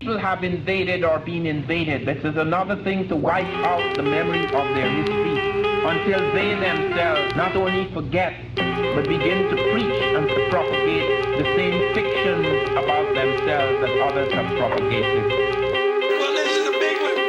People have invaded or been invaded. This is another thing to wipe out the memory of their history until they themselves not only forget but begin to preach and to propagate the same fictions about themselves that others have propagated. Well, this is a big one.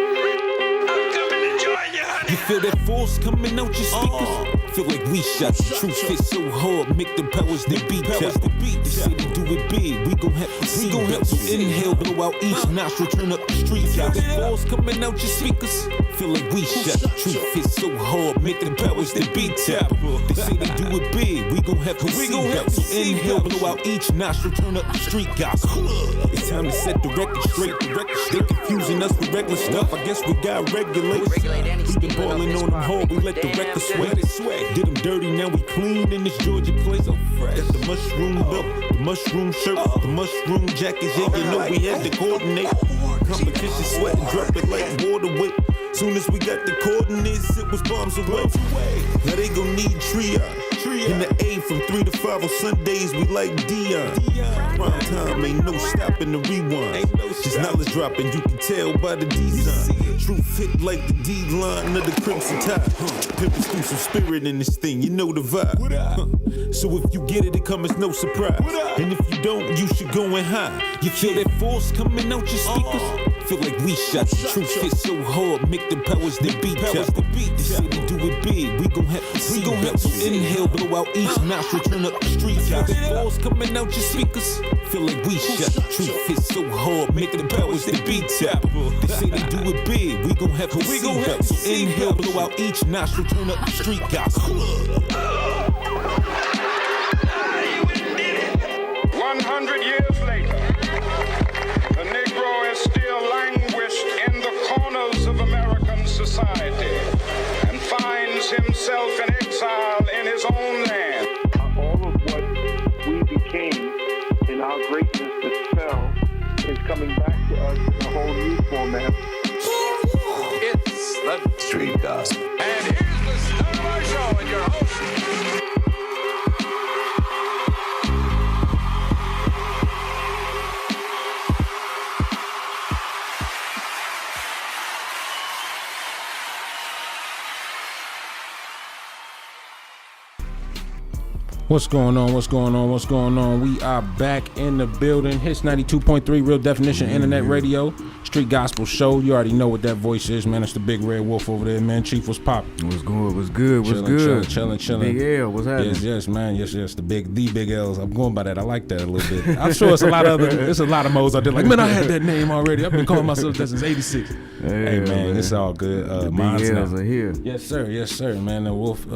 I'm coming to join you, honey. You feel that force coming out your speakers? Feel like we shot the truth hit so hard, make the powers that beat tap. They say they do it big, we gon' have to see that. So inhale, blow out each nostril, turn up the street. Feel that force coming out your speakers? Feel like we shot the truth hit so hard, make the powers that beat tap. They say they do it big, we gon' have to see that. So inhale, blow out each nostril, turn up the street gospel. It's time to set the record straight. They confusing us with regular stuff. I guess we got regulate. We been ballin' on them hard, we let the record sweat. Did them dirty, now we clean in this Georgia place. So fresh. Got the mushroom belt, the mushroom shirt, the mushroom jacket. Yeah, you know we had to coordinate. Competition sweating, drop it like water weight. Soon as we got the coordinates, it was bombs away. Now they gon' need triage. In the A from 3 to 5 on Sundays, we like Dion. Prime time, ain't no stopping the rewind. Just knowledge dropping, you can tell by the design. Truth hit like the D-line of the Crimson Tide. Pimpin' through some spirit in this thing, you know the vibe. So if you get it, it come as no surprise. And if you don't, you should go and hide. You feel that force coming out your speakers? Feel like we shot the truth hit so hard, make the powers that beat tap. They say they do it big, we gon' have to see that. So inhale, blow out each nostril, turn up the street. Feel the force coming out your speakers? Feel like we shot the truth hit so hard, make the powers that beat tap. They say they do it big, we gon' have to see that. So inhale, blow out each nostril, turn up the street gospel. 100 years later, the Negro is still languished in the corners of American society and finds himself in exile in his own land. All of what we became and our greatness that fell is coming back to us in a whole new format. It's the Street Gospel. And here's the star of our show and your host. What's going on? What's going on? What's going on? We are back in the building. Hits 92.3 Real Definition Internet Radio, Street Gospel Show. You already know what that voice is, man. It's the big red wolf over there, man. Chief, what's poppin'? What's good? What's good? What's Chillin', good? Chilling. Big L, what's happening? Yes, man. Yes, the big L's. I'm going by that. I like that a little bit. I'm sure it's a lot of modes out there. Like, man, I had that name already. I've been calling myself that since '86. Hey, man, it's all good. Big L's are here. Yes, sir, man. The wolf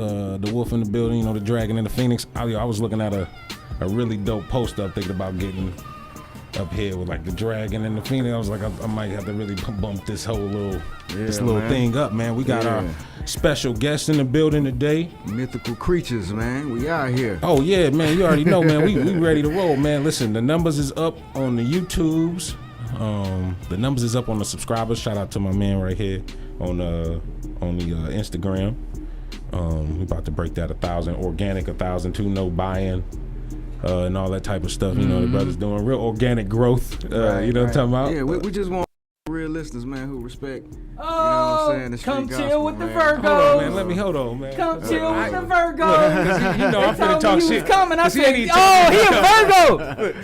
in the building. You know, the dragon and the phoenix. I was looking at a really dope post up, thinking about getting up here with like the dragon and the phoenix. I was like, I might have to really bump this whole little thing up, man. We got our special guest in the building today. Mythical creatures, man. We out here. Oh yeah, man. You already know, man. We ready to roll, man. Listen, the numbers is up on the YouTubes. The numbers is up on the subscribers. Shout out to my man right here on the Instagram. We about to break that 1,000 organic, 1,002 no buy-in, and all that type of stuff. You know, the brother's doing real organic growth. You know what I'm talking about? Yeah, we just want real listeners, man, who respect. You know what I'm saying? The street come gospel, chill with the man. Virgos. Hold on, man. Come chill with the Virgos. You know I'm finna talk shit. Coming. I said, he a Virgo.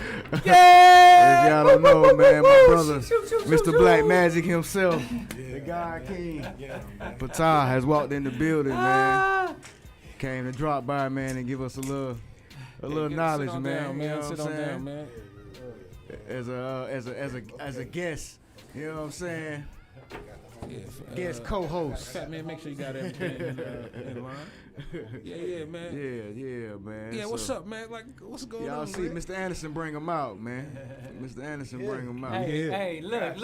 Yeah. If y'all don't know, man, my brother, Mr. Black Magic himself, the God King, Ptah, has walked in the building, man. Came to drop by, man, and give us a little knowledge, man. You know what I'm saying? Man. As a guest, you know what I'm saying? Guest co-host. Fat man, make sure you got everything in line. Yeah, man. Yeah, man. Yeah, what's up, man? Like, what's going on? Y'all see man? Mr. Anderson bring him out, man. Mr. Anderson bring him out. Hey, look.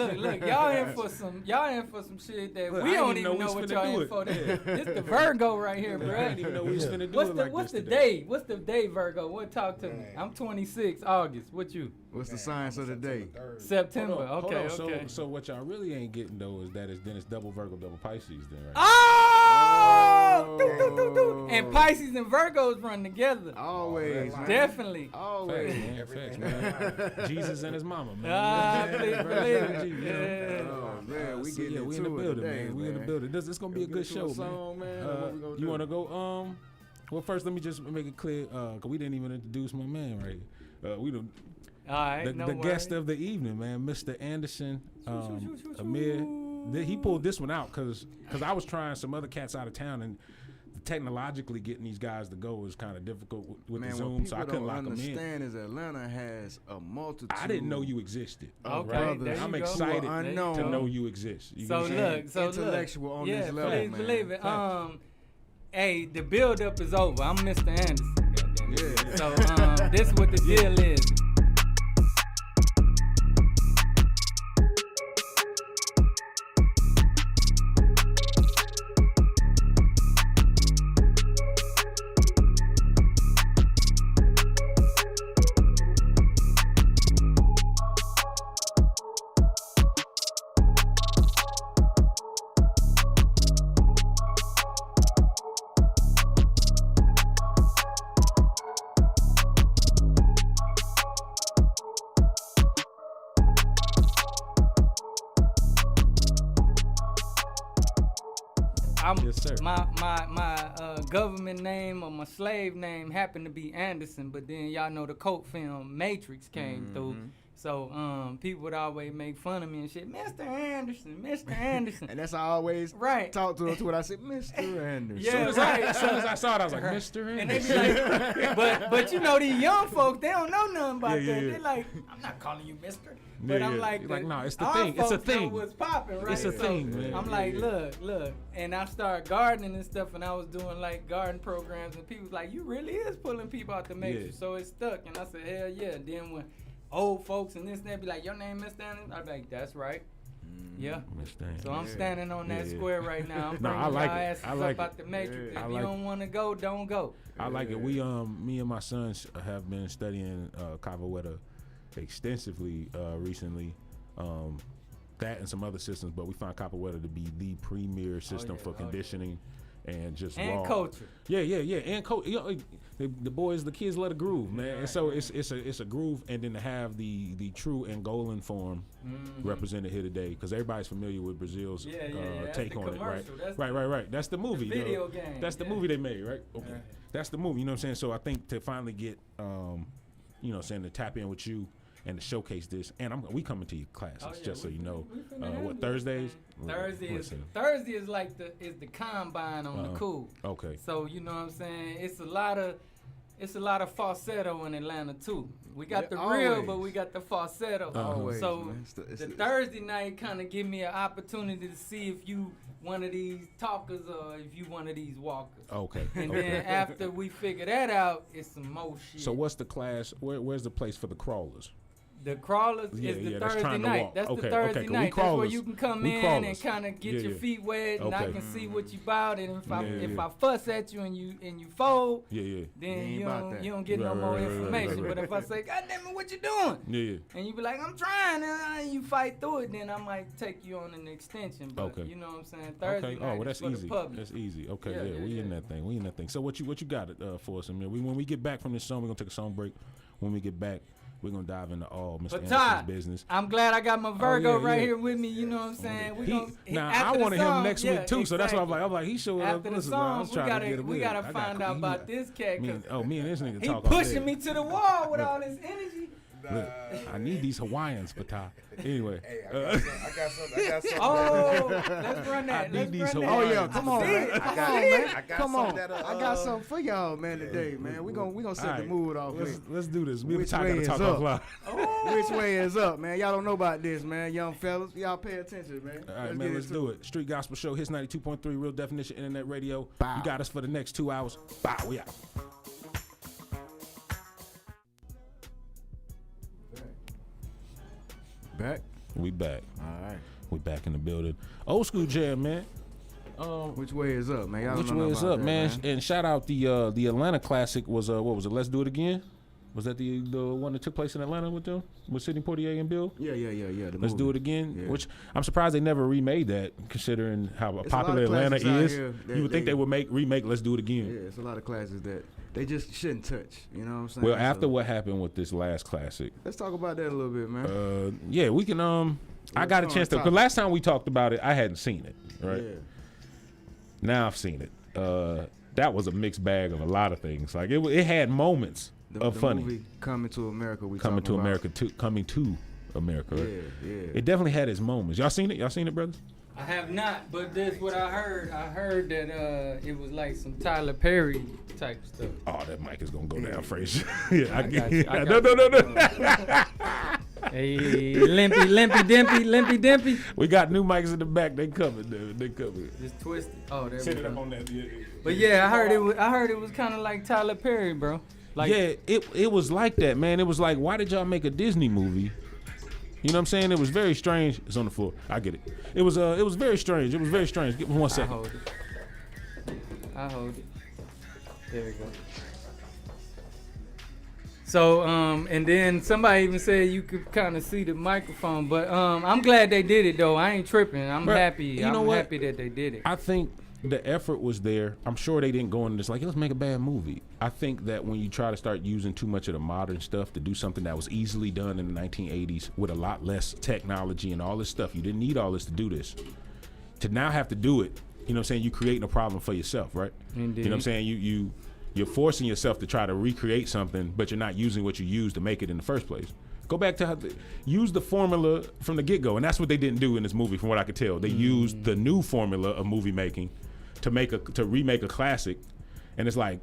Y'all in for some shit that we don't even know what y'all in for. This the Virgo right here, bro. I didn't even know we was finna do What's the day? What's the day, Virgo? What talk to me? I'm 26 August. What you? What's the science of the day? September. Hold Okay. on. So what y'all really ain't getting though is that it's double Virgo, double Pisces then, right? Oh! go. And Pisces and Virgos run together. Always, man. Definitely. Always. Facts, man. Jesus and his mama, man. Believe it. Yeah. Oh man, we getting we in the building, man. We in the building. This gonna be a good show, man. You wanna go? Well, first let me just make it clear, cause we didn't even introduce my man right here. We don't. All right, the guest of the evening, man, Mr. Anderson, Amir. He pulled this one out because I was trying some other cats out of town, and technologically getting these guys to go is kind of difficult with the Zoom, so I couldn't lock them in. Understand is Atlanta has a multitude. I didn't know you existed. Okay, I'm excited to know you exist. So intellectual on this level, please man. believe it. Hey, the build up is over. I'm Mr. Anderson. Yeah. So this is what the deal is. Yes, sir. My government name or my slave name happened to be Anderson, but then y'all know the cult film Matrix came through. So people would always make fun of me and shit, Mr. Anderson. And that's how I always talk to them when I say, Mr. Anderson. Yeah, As soon as I saw it, I was like, Mr. Anderson. And they be like, but you know these young folks, they don't know nothing about that. They're like, I'm not calling you Mister. But I'm like, no, it's the thing. It's a thing. What's popping, right? It's a thing, man. I'm like, look, and I started gardening and stuff, and I was doing like garden programs, and people was like, you really is pulling people out the matrix, so it stuck. And I said, hell yeah. Then when old folks and this and that be like, your name Mr. Anderson? I'd be like, that's right. Yeah. So I'm standing on that square right now. I'm bringing y'all asses up out the matrix. If you don't want to go, don't go. I like it. We me and my sons have been studying Capoeira extensively recently. That and some other systems, but we find Capoeira to be the premier system for conditioning and just raw culture. Yeah, and culture. You know, the kids love a groove, man. And so it's a groove, and then to have the true Angolan form represented here today, because everybody's familiar with Brazil's take on it, right. That's the movie. The video game. That's the movie they made, right? Okay, that's the movie. You know what I'm saying? So I think to finally get, to tap in with you and to showcase this, and we coming to your classes, just so you know. What Thursdays? Thursday is like the combine on the cool. Okay. So you know what I'm saying? It's a lot of falsetto in Atlanta too. We got the real, but we got the falsetto. Always, so the Thursday night kind of give me an opportunity to see if you one of these talkers or if you one of these walkers. Okay. And then after we figure that out, it's some more shit. So what's the class? Where's the place for the crawlers? The crawlers is the Thursday night. That's the Thursday night. That's where you can come in and kind of get your feet wet, and I can see what you about. And if I fuss at you and you fold, then you don't get no more information. But if I say, God damn it, what you doing? And you be like, I'm trying, and you fight through it, then I might take you on an extension. But you know what I'm saying? Thursday night. Well, that's easy. That's easy. Okay, we in that thing. So what you got for us, Amir? When we get back from this song, we're gonna take a song break. When we get back, we're going to dive into all Mr. Anderson's business. I'm glad I got my Virgo right here with me, you know what I'm saying? I wanted him next week too, so that's why I'm like, he showed up. After the song, we got to find out about this cat. Me and this nigga he talk pushing me to the wall with all this energy. Look, I need these Hawaiians, Ptah. Anyway. Hey, I got something. Oh, let's run that. I need these Hawaiians. Oh yeah, come on, man. Come on. I I got something for y'all, man, today, man. We gonna set the mood off. Let's do this. Me and Which Ptah way gotta is talk up? offline. Which way is up, man? Y'all don't know about this, man. Young fellas, y'all pay attention, man. All right, man, let's do it. Street Gospel Show, Hits 92.3, Real Definition Internet Radio. Bow. You got us for the next 2 hours. Bow, we out. Back? We back. All right. We back in the building. Old school jam, man. Which way is up, man? Y'all Which don't know way is about up, that, man? And shout out the Atlanta Classic was what was it? Let's Do It Again. Was that the one that took place in Atlanta with them? With Sidney Poitier and Bill? Yeah. Let's do it again. Yeah. Which I'm surprised they never remade that, considering how popular Atlanta is. You would think they would remake Let's Do It Again. Yeah, it's a lot of classes that they just shouldn't touch. You know what I'm saying? Well, after what happened with this last classic, let's talk about that a little bit, man. Yeah, we can. I got a chance to, because last time we talked about it, I hadn't seen it. Right. Yeah. Now I've seen it. That was a mixed bag of a lot of things. Like it had moments of funny. Movie Coming to America. Coming to America. Right? Yeah. It definitely had its moments. Y'all seen it, brothers? I have not, but this is what I heard. I heard that it was like some Tyler Perry type stuff. Oh, that mic is gonna go down, Frazier. Yeah, I got you. No. Hey, limpy dimpy. We got new mics in the back. They covered, dude. They covered. Just twisted. Oh, there Set we it go. up on that. Yeah. But yeah, I heard it was kind of like Tyler Perry, bro. Like, yeah, it was like that, man. It was like, why did y'all make a Disney movie? You know what I'm saying? It was very strange. It's on the floor. I get it. It was very strange. It was very strange. Give me 1 second. I hold it. There we go. So, and then somebody even said you could kind of see the microphone, but I'm glad they did it though. I ain't tripping. I'm happy. I'm happy that they did it. I think the effort was there. I'm sure they didn't go into this like, let's make a bad movie. I think that when you try to start using too much of the modern stuff to do something that was easily done in the 1980s with a lot less technology and all this stuff, you didn't need all this to do this. To now have to do it, you know what I'm saying, you creating a problem for yourself, right? Indeed. You know what I'm saying? You're forcing yourself to try to recreate something, but you're not using what you used to make it in the first place. Go back to use the formula from the get-go, and that's what they didn't do in this movie, from what I could tell. They used the new formula of movie making to remake a classic, and it's like,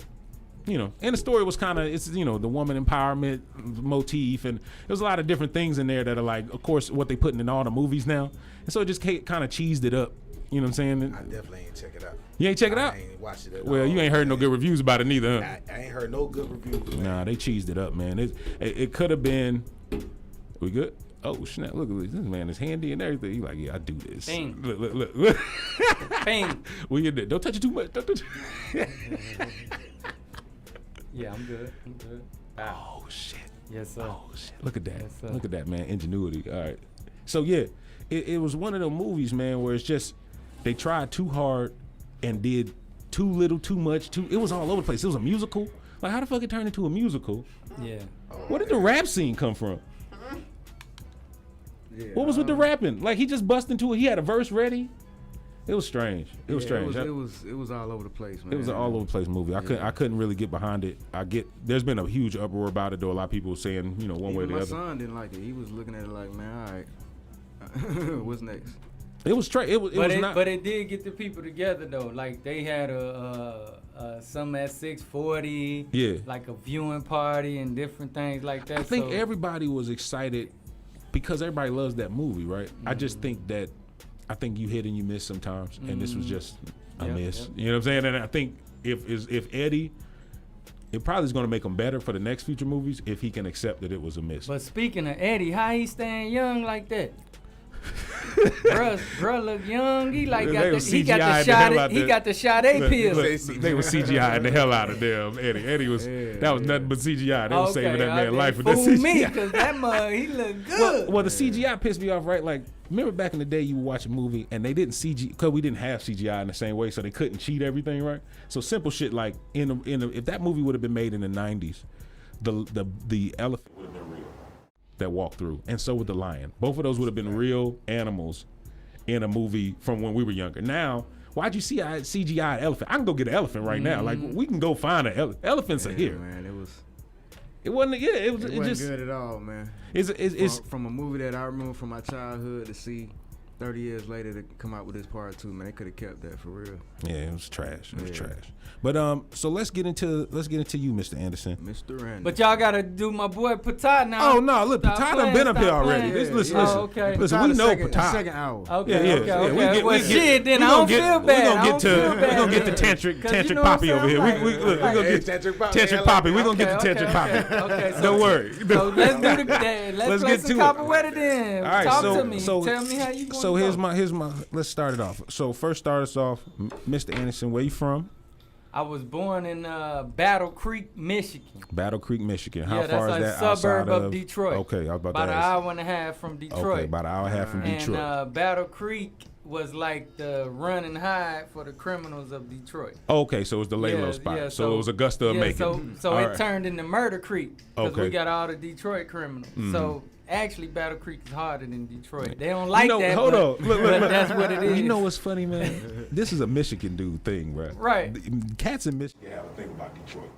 you know, and the story was kind of, it's, you know, the woman empowerment motif, and there's a lot of different things in there that are like, of course, what they putting in all the movies now, and so it just kind of cheesed it up. You know what I'm saying? I definitely ain't check it out. You ain't check it out? I ain't watched it at well, all. You ain't heard no good reviews about it neither, huh? I ain't heard no good reviews. Man. Nah, they cheesed it up, man. It could have been. We good? Oh snap! Look at this man is handy and everything. He like, yeah, I do this. Bang. Look. Bang. We in there. Don't touch it too much. Don't touch it. Yeah, I'm good. Oh shit. Yes, sir. Oh shit. Look at that. Yes, sir. Look at that, man. Ingenuity. All right. So yeah, it was one of those movies, man, where it's just they tried too hard and did too little, too much. It was all over the place. It was a musical. Like, how the fuck it turned into a musical? Yeah. Where did the rap scene come from? Yeah, what was with the rapping? Like, he just bust into it. He had a verse ready. It was strange. It was strange. It was all over the place, man. It was an all over the place movie. I couldn't really get behind it. There's been a huge uproar about it though. A lot of people saying, you know, one way or the other. My son didn't like it. He was looking at it like, man, all right, what's next? It was straight. But it did get the people together though. Like they had some at 640. Yeah. Like a viewing party and different things like that. I think everybody was excited because everybody loves that movie, right? Mm-hmm. I think you hit and you miss sometimes, and this was just a miss. Yep. You know what I'm saying? And I think if Eddie, it probably is going to make him better for the next future movies if he can accept that it was a miss. But speaking of Eddie, how he staying young like that? Bruh look young. He like got the shot A pill. They were CGI the hell out of them. Eddie was that was nothing but CGI. They were saving that man life with that CGI. Me, cause that mug he look good. Well, the CGI pissed me off, right? Like, remember back in the day, you would watch a movie and they didn't CG because we didn't have CGI in the same way, so they couldn't cheat everything, right? So simple shit like if that movie would have been made in the 90s, the elephant would have been real that walked through, and so would the lion. Both of those would have been real animals in a movie from when we were younger. Now, why'd you see a CGI elephant? I can go get an elephant right now. Like, we can go find an elephants are here. Man, it wasn't just good at all, man. It's from a movie that I remember from my childhood to see 30 years later to come out with this part 2, man. They could have kept that for real. Yeah, it was trash. It was trash. But so let's get into you, Mr. Anderson. Mr. Anderson. But y'all gotta do my boy Ptah now. Oh no, look, Ptah done been up here already. Listen. Okay. Listen, we know Ptah. Second hour. Okay. Well, shit, then I don't feel bad. We're gonna get the tantric poppy over here. We're gonna get tantric poppy. We're gonna get the tantric poppy. Okay. Don't worry. So let's play some Copperwetter then. All right. Talk to me. Tell me how you going. So here's my. Let's start it off. So first, start us off, Mr. Anderson. Where you from? I was born in Battle Creek, Michigan. Battle Creek, Michigan. How that's far like is that suburb outside of Detroit. Okay, I was about to ask. About an hour and a half from Detroit. Okay, about an hour and a half from Detroit. And Battle Creek was like the run and hide for the criminals of Detroit. Okay, so it was the lay low spot. Yeah, so it was Augusta of Macon. So it turned into Murder Creek because we got all the Detroit criminals. Mm-hmm. So actually, Battle Creek is harder than Detroit. They don't like that. Hold on. Look, that's what it is. You know what's funny, man? This is a Michigan dude thing, bro. Right. Cats in Michigan have a thing about Detroit.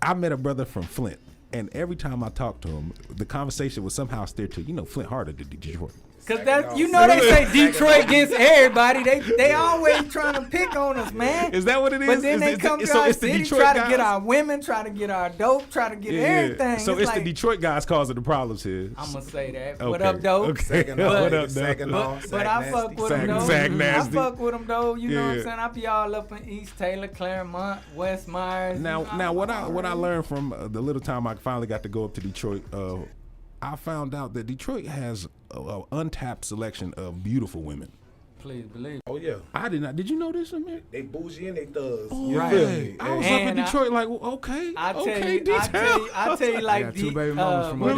I met a brother from Flint, and every time I talked to him, the conversation was somehow steered to, Flint harder than Detroit. Cause that they say Detroit against everybody. They always trying to pick on us, man. Is that what it is? But then they come to our city, try to get our women, try to get our dope, try to get everything. So it's the Detroit guys causing the problems here. I'm gonna say that. Okay. What up, dope? Okay. What up, dope? But I fuck with them, though. I fuck with them, though. You know what I'm saying? I be all up in East Taylor, Claremont, West Myers. Now, what I learned from the little time I finally got to go up to Detroit. I found out that Detroit has an untapped selection of beautiful women. Please believe. Oh yeah. I did not. Did you know this, Amir? They bougie and they thugs. Oh, right. I was up in Detroit like, well, okay. I tell you like two baby mamas from look,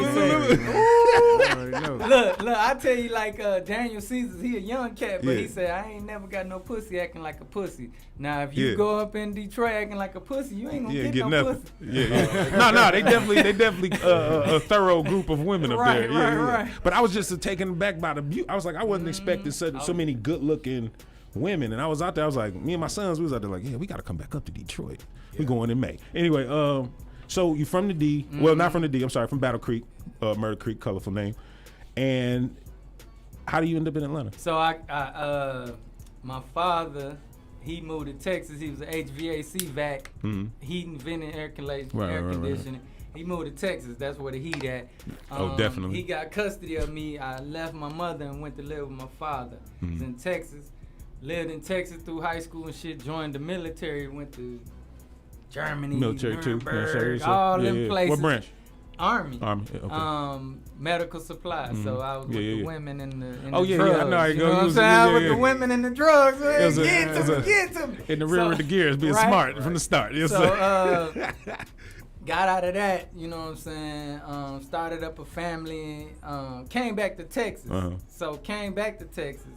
I tell you like Daniel Caesars, he a young cat, but he said, I ain't never got no pussy acting like a pussy. Now if you go up in Detroit acting like a pussy, you ain't gonna get no nothing. pussy. No, they definitely a thorough group of women up there. Right. But I was just taken aback by the beauty. I was like, I wasn't expecting so many good looking women, and I was out there. I was like, me and my sons, we was out there like, yeah, we got to come back up to Detroit. We going in May. Anyway, so you from the D? Well, not from the D. I'm sorry, from Battle Creek, Murder Creek, colorful name. And how do you end up in Atlanta? So my father, he moved to Texas. He was an HVAC vac, heating, venting, air conditioning. He moved to Texas. That's where the heat at. Definitely. He got custody of me. I left my mother and went to live with my father. He's in Texas. Lived in Texas through high school and shit. Joined the military. Went to Germany, military Nuremberg, all them places. What branch? Army. Okay. Medical supply. So I was with the women and the drugs. Yeah, I know how it goes. You know what I'm saying? With the women and the drugs. Get to me. In the rear of the gears, being smart from the start. Yes, sir. Got out of that, you know what I'm saying? Started up a family, came back to Texas. So came back to Texas,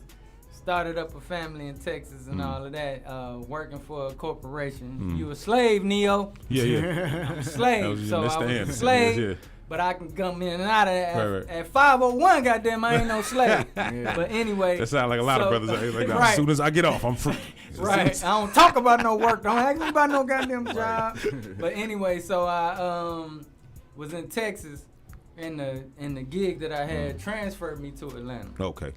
started up a family in Texas and all of that, working for a corporation. You a slave, Neo? Yeah. I'm a slave, so I was a slave. But I can come in and out of that. Right. At 501, goddamn, I ain't no slave. But anyway. That sounds like a lot of brothers. Like, as soon as I get off, I'm free. Right. I don't talk about no work. Don't ask me about no goddamn job. But anyway, so I was in Texas, and the gig that I had transferred me to Atlanta. Okay.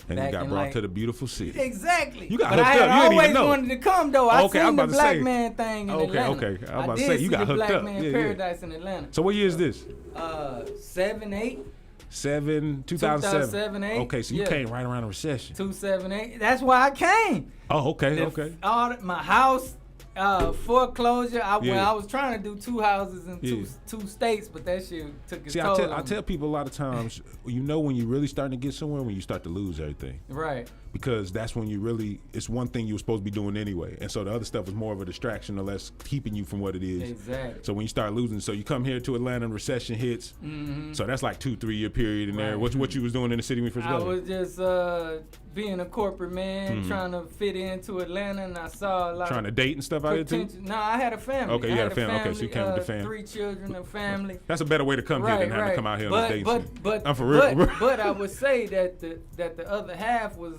And you got brought to the beautiful city. Exactly. You got hooked up. I You always didn't even know. wanted to come though. I seen the black man thing in Atlanta. Okay. I was about to say you got hooked up. I did see the black man paradise in Atlanta. So what year is this? 2007. 2007. Okay, so you came right around the recession. 2007. That's why I came. Oh, okay. My house. Foreclosure. When I was trying to do 2 houses in two states, but that shit took its toll on me. I tell people a lot of times, when you're really starting to get somewhere, when you start to lose everything. Right. Because that's when it's one thing you were supposed to be doing anyway. And so the other stuff is more of a distraction or less keeping you from what it is. Exactly. So when you start losing, so you come here to Atlanta and recession hits. So that's like 2-3 year period in there. What you was doing in the city when you first got there? I was just being a corporate man, trying to fit into Atlanta, and I saw a lot trying to date and stuff out here too? No, I had a family. Okay, you had a family. Okay, so you came with the family. 3 children, a family. That's a better way to come here than have to come out here on a date. But I'm for real. But I would say that the other half was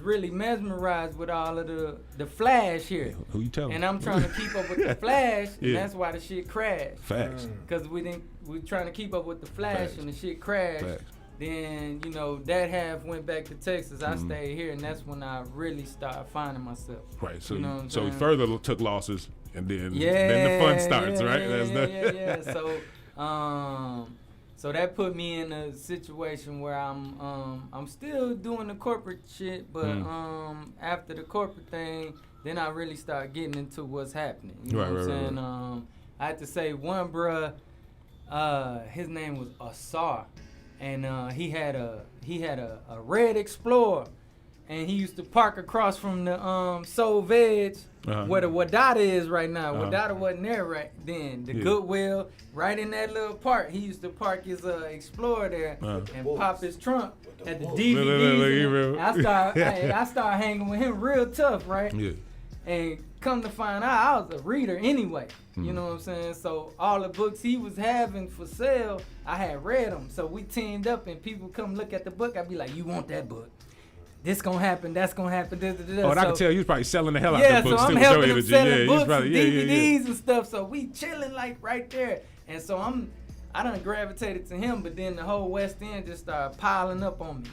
really mesmerized with all of the flash here. Who you telling? And I'm trying to keep up with the flash, and that's why the shit crashed. Facts. Because we're trying to keep up with the flash, and the shit crashed. Facts. Then, that half went back to Texas. I stayed here, and that's when I really started finding myself. Right. So so you further took losses, and then the fun starts, right? Yeah. So that put me in a situation where I'm still doing the corporate shit, but after the corporate thing, then I really start getting into what's happening. You know what I'm saying? I had to say one bruh, his name was Asar, and he had a red Explorer, and he used to park across from the Soul Veg, where the Wadada is right now. Wadada wasn't there right then. The Goodwill, right in that little park. He used to park his Explorer there and pop his trunk at the DVDs. I started hanging with him real tough, right? Yeah. And come to find out, I was a reader anyway. You know what I'm saying? So all the books he was having for sale, I had read them. So we teamed up, and people come look at the book. I'd be like, you want that book? This gonna happen, that's gonna happen. Oh, and I can tell you was probably selling the hell out of the books. Yeah, so I'm helping him selling books and DVDs and stuff. So we chilling like right there. And so I done gravitated to him, but then the whole West End just started piling up on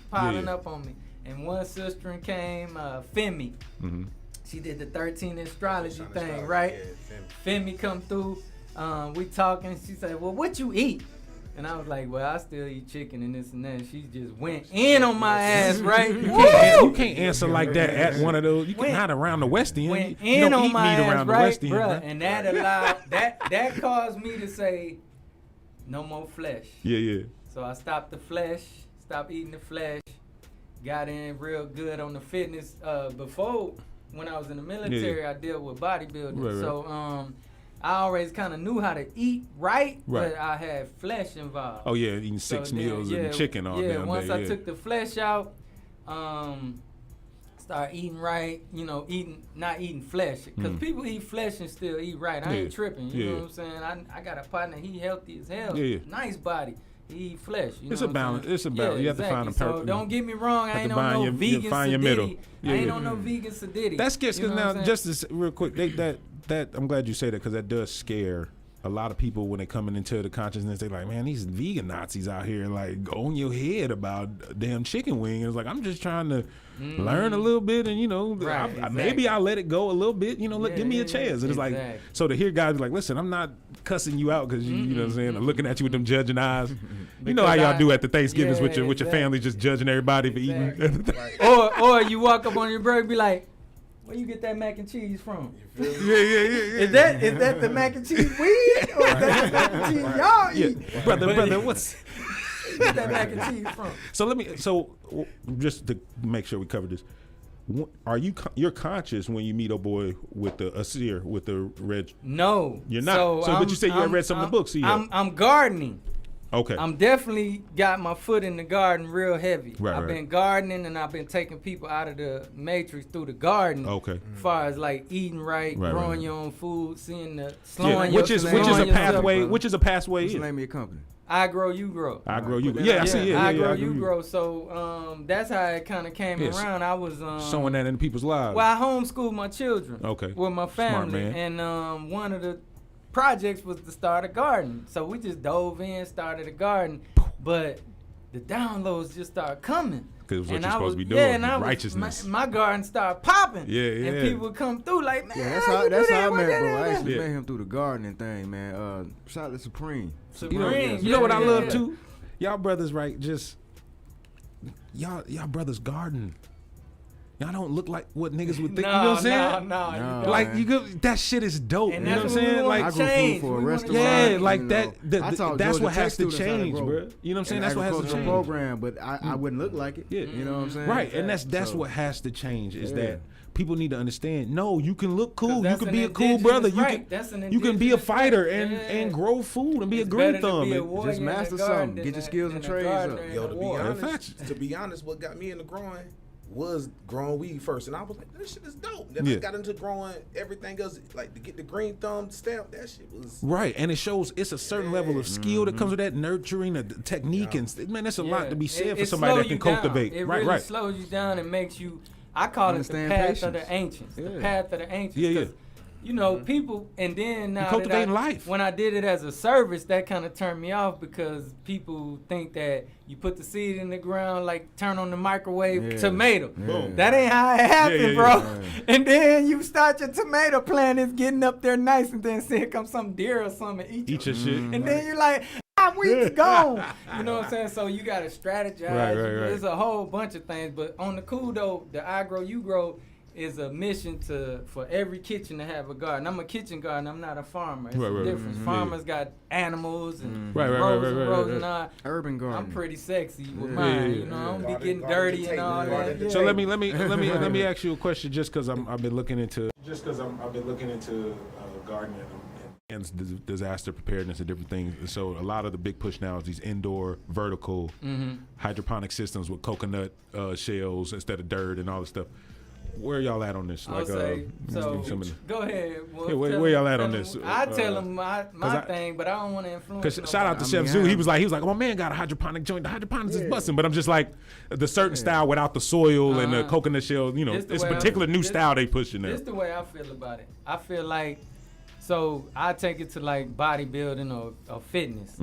me. And one sister came, Femi. Mm-hmm. She did the 13 astrology thing, right? Yeah, Femi come through, we talking. She said, well, what you eat? And I was like, well, I still eat chicken and this and that. She just went in on my ass, right? You can't answer like that at one of those. You can't around the West End. Went in on my ass, right, bruh? And that allowed that caused me to say, no more flesh. Yeah. So I stopped the flesh, stopped eating the flesh, got in real good on the fitness. Before, when I was in the military, I dealt with bodybuilding. Right. So I always kind of knew how to eat right, but I had flesh involved. Oh yeah, eating six meals and chicken all damn day. Once I took the flesh out, started eating right. You know, not eating flesh, because people eat flesh and still eat right. I ain't tripping. You know what I'm saying? I got a partner. He healthy as hell. Nice body. He eat flesh. You it's know a balance. It's a balance. You have to find a perfect. So don't get me wrong. I ain't on no vegan sedity. I ain't on no vegan sedity. That's good, because now just this, real quick, that I'm glad you say that, because that does scare a lot of people when they coming into the consciousness. They like, man, these vegan Nazis out here like go on your head about a damn chicken wing. And it's like, I'm just trying to learn a little bit, and maybe I'll let it go a little bit. Give me a chance. And it's like, so to hear guys be like, listen, I'm not cussing you out because you know what I'm saying, I'm looking at you with them judging eyes. You know how y'all do at the Thanksgivings with your family, just judging everybody for eating. or you walk up on your burger and be like, where you get that mac and cheese from? Yeah. Is that the mac and cheese we eat, or is that the mac and cheese y'all eat? Brother, what's where you get that mac and cheese from? So just to make sure we cover this, are you're conscious when you meet a boy with the Asir with the red? No, you're not. But you say you read some of the books. I'm gardening. Okay. I'm definitely got my foot in the garden real heavy. I've been gardening, and I've been taking people out of the matrix through the garden. Okay. As far as like eating right, growing your own food, seeing the slowing which is a pathway. Which is a pathway. What's the name of your company? I Grow, You Grow. I Grow, You Grow. Yeah, I see it. I Grow, You Grow. So that's how it kind of came around. I was showing that in people's lives. Well, I homeschooled my children. Okay. With my family. Smart man. And one of the projects was to start a garden. So we just dove in, started a garden, but the downloads just started coming. Because it's what you're supposed to be doing, righteousness. My garden started popping. Yeah. And people would come through like, man, that's how I met, bro. I actually met him through the gardening thing, man. Shout out to Supreme. You know what I love too? Y'all brothers, right? Just y'all brothers garden. Y'all don't look like what niggas would think. You know what I'm saying? No. Like that shit is dope. And you know what I'm saying? Like I grew food for a restaurant. Yeah, like that. That's what has to change, bro. You know what I'm saying? That's what has to change. Program, but I wouldn't look like it. Yeah. You know what I'm saying? Right, and that's what has to change. Is that people need to understand? No, you can look cool. You can be a cool brother. You can be a fighter and grow food and be a green thumb. Just master something. Get your skills and trades up. Yo, to be honest, what got me into growing was growing weed first, and I was like, this shit is dope. Then I got into growing everything else, like to get the green thumb stamp. That shit was right, and it shows it's a certain level of skill that comes with that nurturing, the technique, and man, that's a lot to be said for somebody that can cultivate. It really slows you down and makes you. I call it the path of the ancients. The path of the ancients. Yeah. You know, people, and then now cultivating life. When I did it as a service, that kind of turned me off because people think that you put the seed in the ground, like turn on the microwave tomato. Boom. That ain't how it happened, bro. And then you start your tomato plant, it's getting up there nice, and then here comes some deer or something and eat your shit. And then you're like, weed's gone. You know what I'm saying? So you got to strategize. Right. There's a whole bunch of things, but on the cool though, the I Grow, You Grow, is a mission for every kitchen to have a garden. I'm a kitchen gardener. I'm not a farmer. It's a difference. Farmers got animals and rows and all. Urban garden. I'm pretty sexy with mine. You know, I don't be getting dirty and all that. So let me ask you a question, just because I've been looking into gardening and disaster preparedness and different things. And so a lot of the big push now is these indoor vertical hydroponic systems with coconut shells instead of dirt and all this stuff. Where y'all at on this? Go ahead. Well, where y'all at on this? I tell them my thing, but I don't want to influence. Because shout out to Chef Zoo, he was like, oh, my man got a hydroponic joint. The hydroponics is busting, but I'm just like, the certain style without the soil and the coconut shell. You know, it's a particular new style they pushing there. This the way I feel about it. I feel like, so I take it to like bodybuilding or fitness.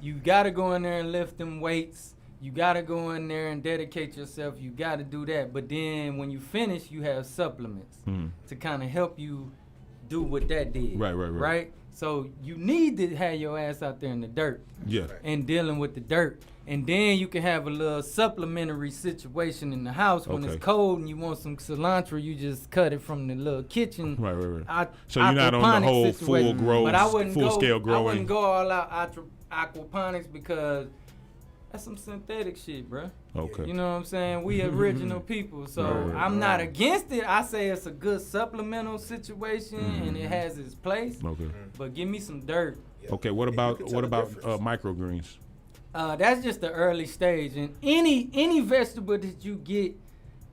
You gotta go in there and lift them weights. You gotta go in there and dedicate yourself. You gotta do that. But then when you finish, you have supplements to kind of help you do what that did. Right? So you need to have your ass out there in the dirt. And dealing with the dirt. And then you can have a little supplementary situation in the house when it's cold and you want some cilantro. You just cut it from the little kitchen. So you're not on the whole full grow, full scale growing. I wouldn't go all out aquaponics because that's some synthetic shit, bro. You know what I'm saying? We original people, so I'm not against it. I say it's a good supplemental situation and it has its place. But give me some dirt. Okay, what about microgreens? That's just the early stage, and any vegetable that you get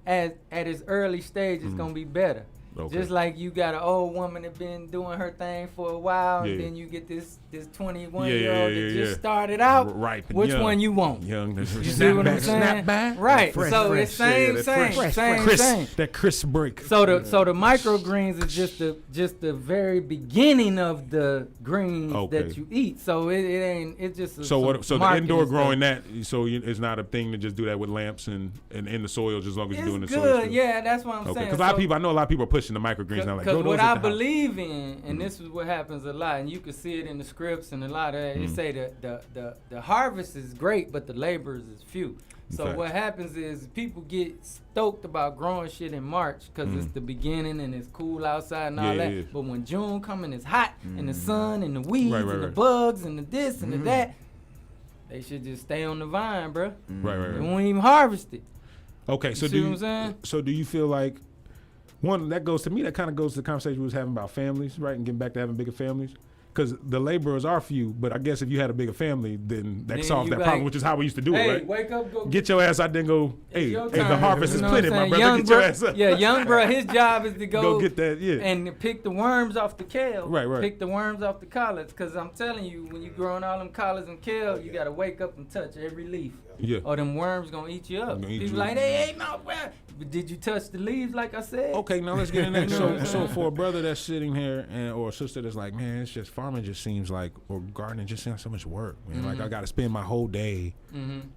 at its early stage is gonna be better. Just like you got an old woman that been doing her thing for a while, and then you get this 21-year-old that just started out. Which one you want? Young. You see what I'm saying? Right. So it's same. That crisp break. So the microgreens is just the very beginning of the greens that you eat. So it ain't. It's just so the indoor growing it's not a thing to just do that with lamps and in the soil, just as long as you're doing the soil. It's good. Yeah, that's what I'm saying. Because I know a lot of people are pushing the microgreens now. Because what I believe in, and this is what happens a lot, and you can see it in the scripts and a lot of that, they say that the harvest is great, but the laborers is few. So what happens is people get stoked about growing shit in March because it's the beginning and it's cool outside and all that. But when June comes and it's hot and the sun and the weeds and the bugs and the this and the that, they should just stay on the vine, bro. They won't even harvest it. Okay, so do you feel like that kind of goes to the conversation we was having about families, right? And getting back to having bigger families. Because the laborers are few, but I guess if you had a bigger family, then that solves that problem, which is how we used to do it, right? Wake up, go get your ass out there and go, hey, the harvest is plenty, my brother, get your ass up. Yeah, young bro, his job is to go get that, and pick the worms off the kale. Right. Pick the worms off the collards, because I'm telling you, when you growing all them collards and kale, you got to wake up and touch every leaf. Or them worms going to eat you up. People like, hey, no, but did you touch the leaves like I said? Okay, now let's get in there. So for a brother that's sitting here or a sister that's like, man, it's just farming just seems like, or gardening just seems like so much work, man. Like I got to spend my whole day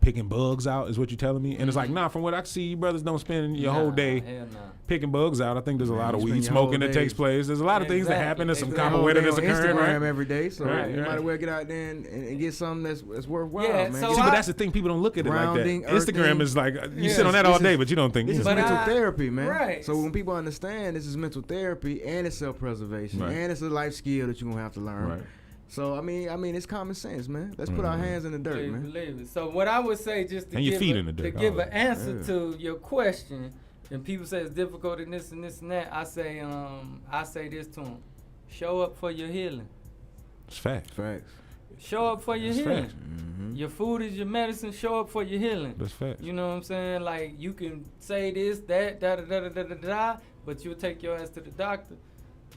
picking bugs out is what you're telling me? And it's like, nah, from what I see, you brothers don't spend your whole day picking bugs out. I think there's a lot of weed smoking that takes place. There's a lot of things that happen. There's some kind of weather that's occurring, right? Every day, so you might as well get out there and get something that's worthwhile, man. So but that's the thing, people don't look at it like that. Instagram is like, you sit on that all day, but you don't think. This is mental therapy, man. Right. So when people understand this is mental therapy and it's self-preservation and it's a life skill that you're going to have to learn. Right. So, I mean, it's common sense, man. Let's put our hands in the dirt, man. Believe it. So what I would say, just to give an answer to your question, and people say it's difficult and this and this and that, I say this to them. Show up for your healing. It's facts. Show up for your healing. Your food is your medicine. Show up for your healing. That's facts. You know what I'm saying? Like, you can say this, that, da, but you'll take your ass to the doctor.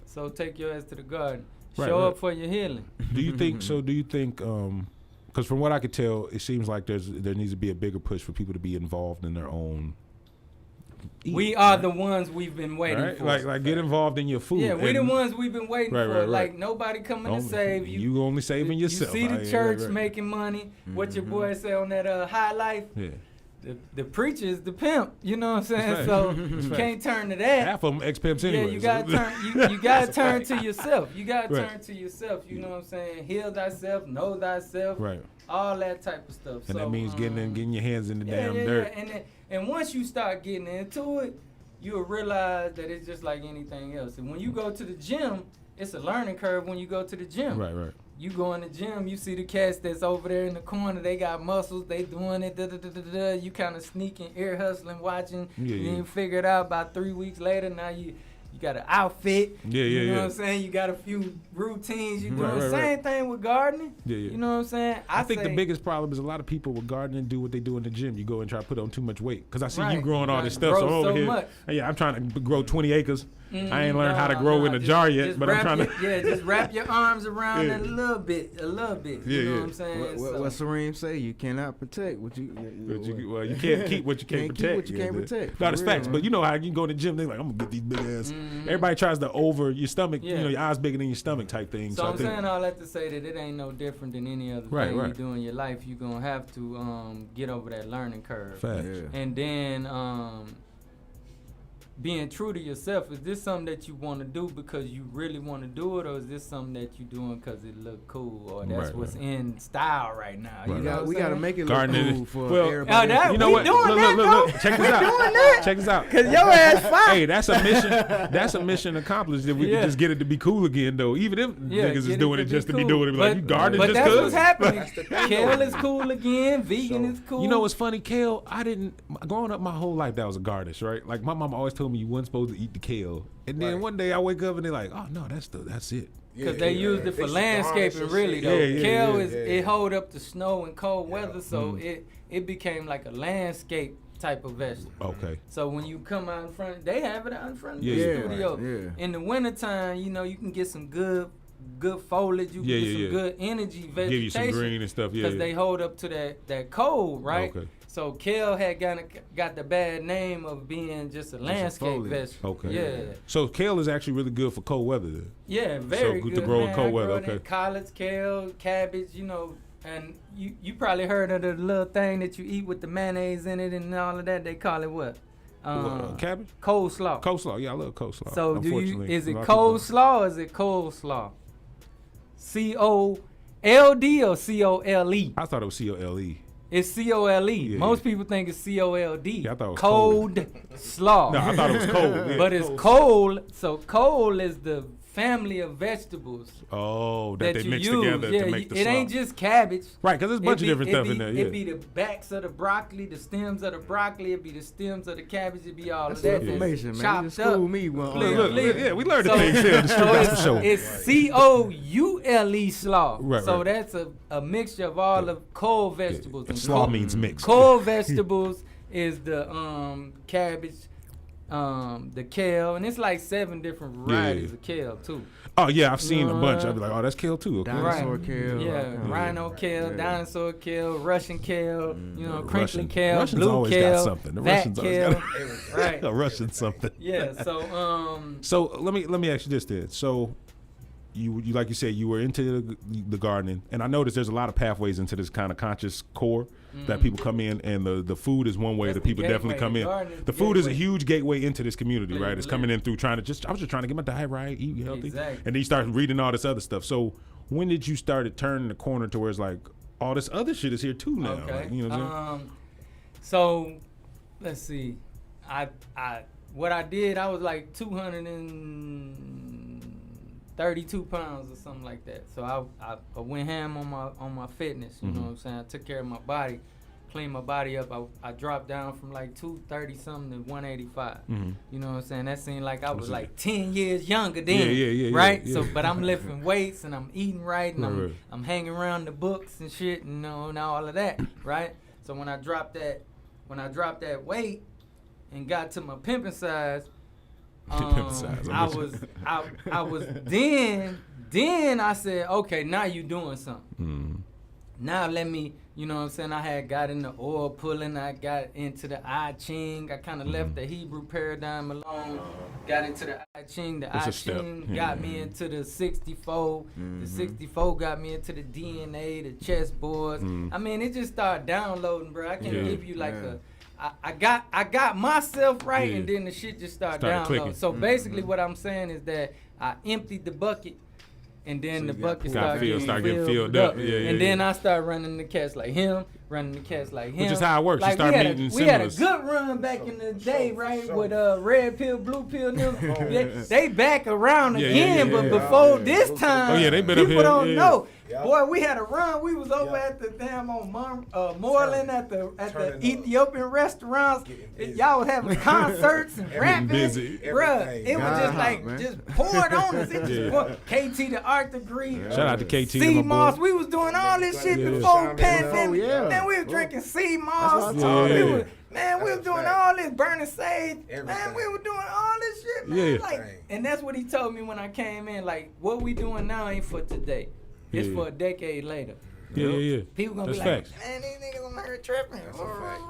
So take your ass to the garden. Show up for your healing. Do you think, because from what I could tell, it seems like there needs to be a bigger push for people to be involved in their own eating. We are the ones we've been waiting for. Like get involved in your food. Yeah, we're the ones we've been waiting for. Right. Like, nobody coming to save you. You only saving yourself. You see the church making money. What your boy say on that High Life? Yeah. The preacher is the pimp, you know what I'm saying? So you can't turn to that. Half of them ex-pimps anyway. Yeah, you gotta turn. You gotta turn to yourself. You gotta turn to yourself. You know what I'm saying? Heal thyself, know thyself. Right. All that type of stuff. And that means getting your hands in the damn dirt. And once you start getting into it, you'll realize that it's just like anything else. And when you go to the gym, it's a learning curve when you go to the gym. Right. You go in the gym, you see the cats that's over there in the corner, they got muscles, they doing it, you kind of sneaking, ear hustling, watching, and you figure it out about 3 weeks later, now you got an outfit, you know what I'm saying? You got a few routines you doing. Same thing with gardening, you know what I'm saying? I think the biggest problem is a lot of people with gardening do what they do in the gym. You go and try to put on too much weight. Because I see you growing all this stuff. So over here, much. Yeah, I'm trying to grow 20 acres. I ain't learned how to grow in a jar yet, but I'm trying to. Just wrap your arms around it a little bit. You know what I'm saying? What Shroom say? You cannot protect what you. Well, you can't keep what you can't protect. Keep what you can't protect. No, that's facts. But you know how you can go to the gym, they're like, I'm gonna get these big ass. Everybody tries to over your stomach. You know, your eyes bigger than your stomach type thing. So I'm saying all that to say that it ain't no different than any other thing you do in your life. You're gonna have to get over that learning curve. Facts. And then being true to yourself, is this something that you want to do because you really want to do it, or is this something that you doing because it look cool, or that's what's in style right now? You know we got to make it look cool for everybody. You know what? Look, check this out. Check this out. Cause your ass fine. Hey, that's a mission. That's a mission accomplished. If we can just get it to be cool again, though. Even if niggas is doing it just to be doing it, like you gardening just because. But that's what's happening. Kale is cool again. Vegan is cool. You know what's funny? Kale, growing up my whole life, that was a garnish, right? Like my mom always told me you weren't supposed to eat the kale, and then one day I wake up and they're like, oh no, that's it. Because they used it for landscaping, really though. Kale it hold up to snow and cold weather, so it became like a landscape type of vegetable. Okay. So when you come out in front, they have it out in front of the studio. Yeah. In the wintertime, you know, you can get some good foliage, you can get some good energy vegetation. Give you some green and stuff, because they hold up to that cold, right? Okay. So kale had got the bad name of being just a landscape vegetable. Okay. Yeah. So kale is actually really good for cold weather then? Yeah, very good. To grow in cold weather, okay. Collards, kale, cabbage, you know, and you probably heard of the little thing that you eat with the mayonnaise in it and all of that. They call it what? Cabbage? Coleslaw. Coleslaw, yeah, I love coleslaw. So is it coleslaw or is it coleslaw? C-O-L-D or C-O-L-E? I thought it was C-O-L-E. It's C-O-L-E. Yeah, most people think it's C-O-L-D. Yeah, I thought it was cold slaw. No, I thought it was cold. Yeah. But it's cold. So cold is the family of vegetables. Oh, that they mix together to make the slaw. It ain't just cabbage. Right, because there's a bunch of different stuff in there. It be the backs of the broccoli, the stems of the broccoli. It be the stems of the cabbage. It be all of that. Information, man. Chopped you school me one. Look, we learned the things here. It's C-O-U-L-E slaw. Right, so that's a mixture of all of cold vegetables. And slaw means mixed. Cold vegetables is the cabbage, the kale, and it's like 7 different varieties of kale too. Oh yeah, I've seen a bunch. I'd be like, oh, that's kale too. Okay. Dinosaur kale. Yeah, rhino kale, dinosaur kale, Russian kale, you know, crinkly kale, Russians blue always kale, got something. The fat Russians kale. always got Right. A Russian something. Yeah. So So let me ask you this then. So you like you said, you were into the gardening, and I noticed there's a lot of pathways into this kind of conscious core that people come in, and the food is one way that people definitely come in. The food is a huge gateway into this community, right? It's coming in through I was just trying to get my diet right, eat healthy, and then you start reading all this other stuff. So when did you start turning the corner to where it's like all this other shit is here too now? Okay. Like, you know what I'm saying? So let's see, what I did, I was like 232 pounds or something like that. So I went ham on my fitness. You know what I'm saying? I took care of my body, cleaned my body up. I dropped down from like 230 something to 185. You know what I'm saying? That seemed like I was like 10 years younger then, right? Yeah. So, but I'm lifting weights and I'm eating right and I'm hanging around the books and shit, and and all of that, right? So when I dropped that weight and got to my pimping size, I was then I said, okay, now you doing something. Now let me, you know what I'm saying, I had got into oil pulling, I got into the I Ching, I kind of left the Hebrew paradigm alone, got into the I Ching, the I Ching got me into the 64, the 64 got me into the DNA, the chessboards. I mean, it just started downloading, bro. I can't give you like I got myself right, and then the shit just started downloading. So basically what I'm saying is that I emptied the bucket, and then the bucket started getting filled up. And then I started running the cats like him, running the cats like him. Which is how it works. Like you start meeting we had a good run back in the day, right? With red pill, blue pill. They back around again, but before this time, they been people up here. don't know. Yeah. Boy, we had a run. We was over at the damn on Moreland at the Ethiopian restaurants. Y'all was having concerts and rapping. Bruh, it was just like just poured on us. It just poured. KT the art degree. Shout out to KT. Sea moss. We was doing all this shit before pandemic. Man, we was drinking sea moss. We was doing all this, burning sage. Man, we were doing all this shit, man. Like, and that's what he told me when I came in. Like, what we doing now ain't for today. It's for a decade later. Yeah. People gonna that's be like, facts. man, these niggas on here tripping.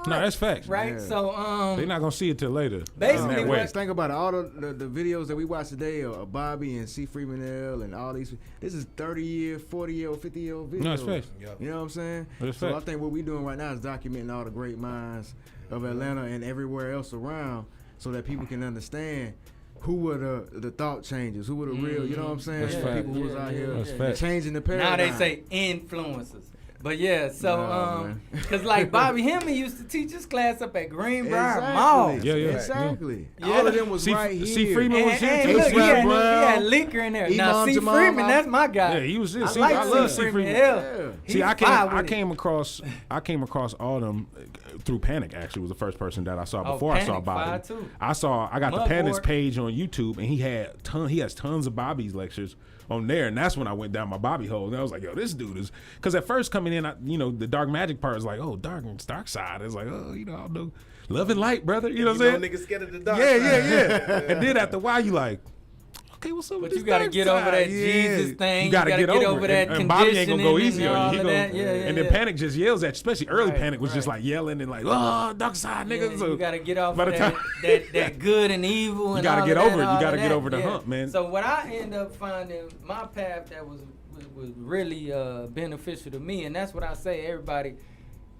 No, that's facts. Right? So they're not gonna see it till later. Basically, think about it. All the videos that we watch today of Bobby and C. Freeman L and all these. This is 30-year, 40-year, 50-year-old videos. No, it's facts. You know what I'm saying? That's so facts. I think what we doing right now is documenting all the great minds of Atlanta and everywhere else around, so that people can understand. Who were the thought changers? Who were the real, you know what I'm saying? People who was out here changing the paradigm. Now they say influencers. But so cause like Bobby Hemming used to teach his class up at Greenbrier Mall. Yeah. Exactly. All of them was right here. C. Freeman was here too. Look, he had liquor in there. Now C. Freeman, that's my guy. Yeah, he was here. I love C. Freeman. See, I came across all them through Panic. Actually, was the first person that I saw before I saw Bobby. I got the Panic's page on YouTube, and he has tons of Bobby's lectures on there, and that's when I went down my Bobby hole, and I was like, yo, this dude is, because at first coming in, the dark magic part was like, oh, dark side. It's like, oh, I don't know, love and light, brother. You know what I'm saying? Niggas scared of the dark side. Yeah. And then after a while, you like, okay, what's up with this? But you gotta get over that Jesus thing. You gotta get over that and Bobby ain't gonna go easy on you. And then Panic just yells at you, especially early Panic was just like yelling and like, oh, dark side, nigga. So you gotta get off of that good and evil. You gotta get over it. You gotta get over the hump, man. So what I end up finding, my path that was really beneficial to me, and that's what I say, everybody,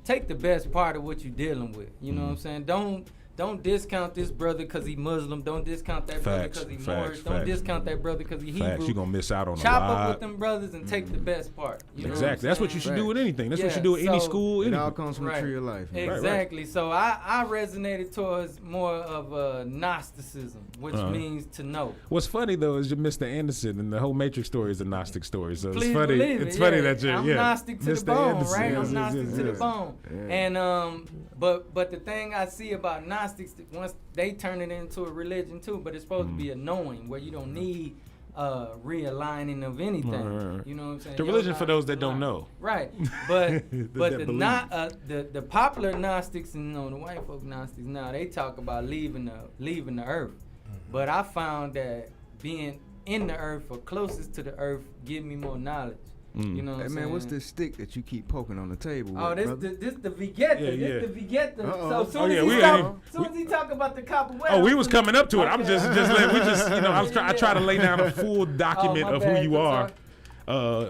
take the best part of what you're dealing with. You know what I'm saying? Don't discount this brother because he Muslim. Don't discount that brother because he Moorish. Don't discount that brother because he Hebrew. You're going to miss out on Chop a lot. Up with them brothers and take the best part. You know exactly. That's what you should do with anything. That's what you do with any school. It all comes from the tree of life. Exactly. Right. So I resonated towards more of Gnosticism, which means to know. What's funny, though, is you Mr. Anderson, and the whole Matrix story is a Gnostic story. So Please it's funny. It's funny that you're I'm Gnostic to the bone, right? I'm Gnostic to the bone. And but the thing I see about Gnostics, once they turn it into a religion too, but it's supposed to be a knowing where you don't need realigning of anything. You know what I'm saying? The religion for those that don't know. Right. But the popular Gnostics and the white folk Gnostics now, they talk about leaving the earth. But I found that being in the earth or closest to the earth give me more knowledge. You know what I'm saying? Man, what's this stick that you keep poking on the table? Oh, this the Vegeta. This the Vegeta. So soon as he talk about the copper well. Oh, we was coming up to it. I'm just I try to lay down a full document of who you are.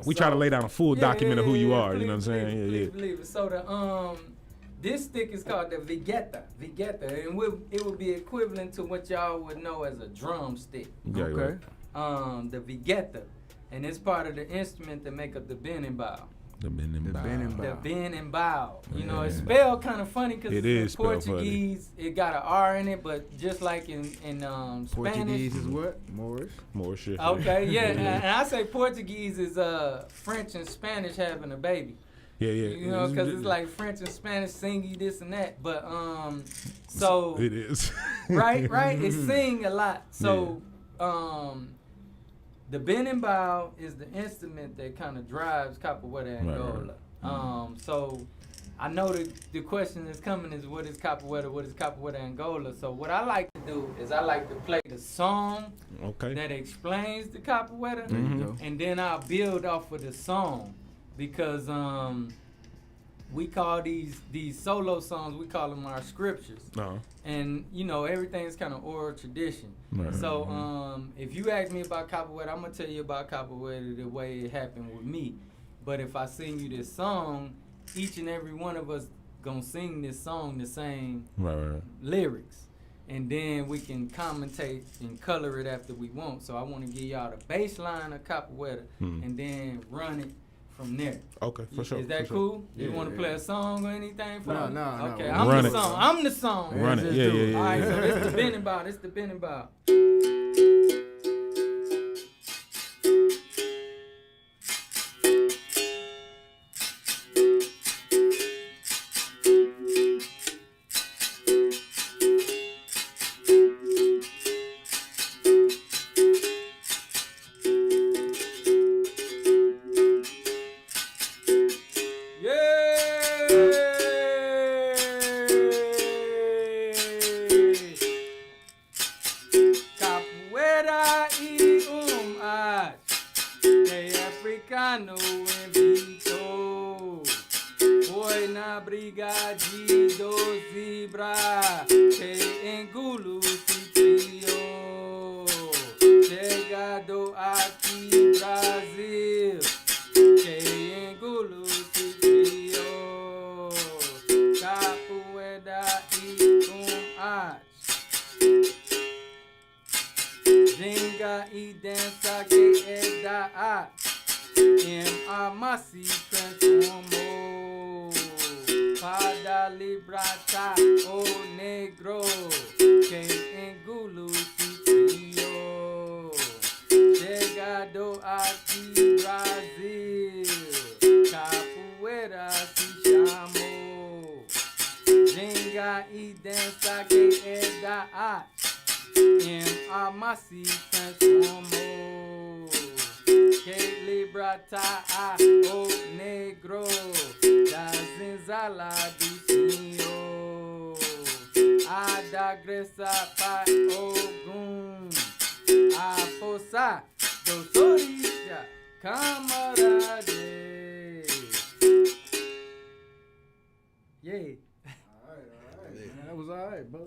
We try to lay down a full document of who you are. You know what I'm saying? Believe it. So this stick is called the Vegeta, and it would be equivalent to what y'all would know as a drumstick. Okay. The Vegeta. And it's part of the instrument that make up the bend and bow. The bend and bow. You know, it's spelled kind of funny because it's in Portuguese, it got an R in it, but just like in Spanish. Portuguese is what? Moorish. Okay, yeah. And I say Portuguese is French and Spanish having a baby. Yeah. You know, because it's like French and Spanish singing this and that. But, so. It is. Right? It sing a lot. So, the bend and bow is the instrument that kind of drives capoeira Angola. Right. So I know the question that's coming is what is capoeira Angola? So what I like to do is I like to play the song that explains the capoeira, and then I'll build off of the song because we call these solo songs, we call them our scriptures. And, you know, everything's kind of oral tradition. Right. So if you ask me about capoeira, I'm going to tell you about capoeira the way it happened with me. But if I sing you this song, each and every one of us going to sing this song the same lyrics. And then we can commentate and color it after we want. So I want to give y'all the bass line of capoeira and then run it from there. Okay, for sure. Is that cool? You want to play a song or anything for me? No. Okay, Run it. I'm the song. Run it. Yeah. All right, so this the bending bow. This the bending bow.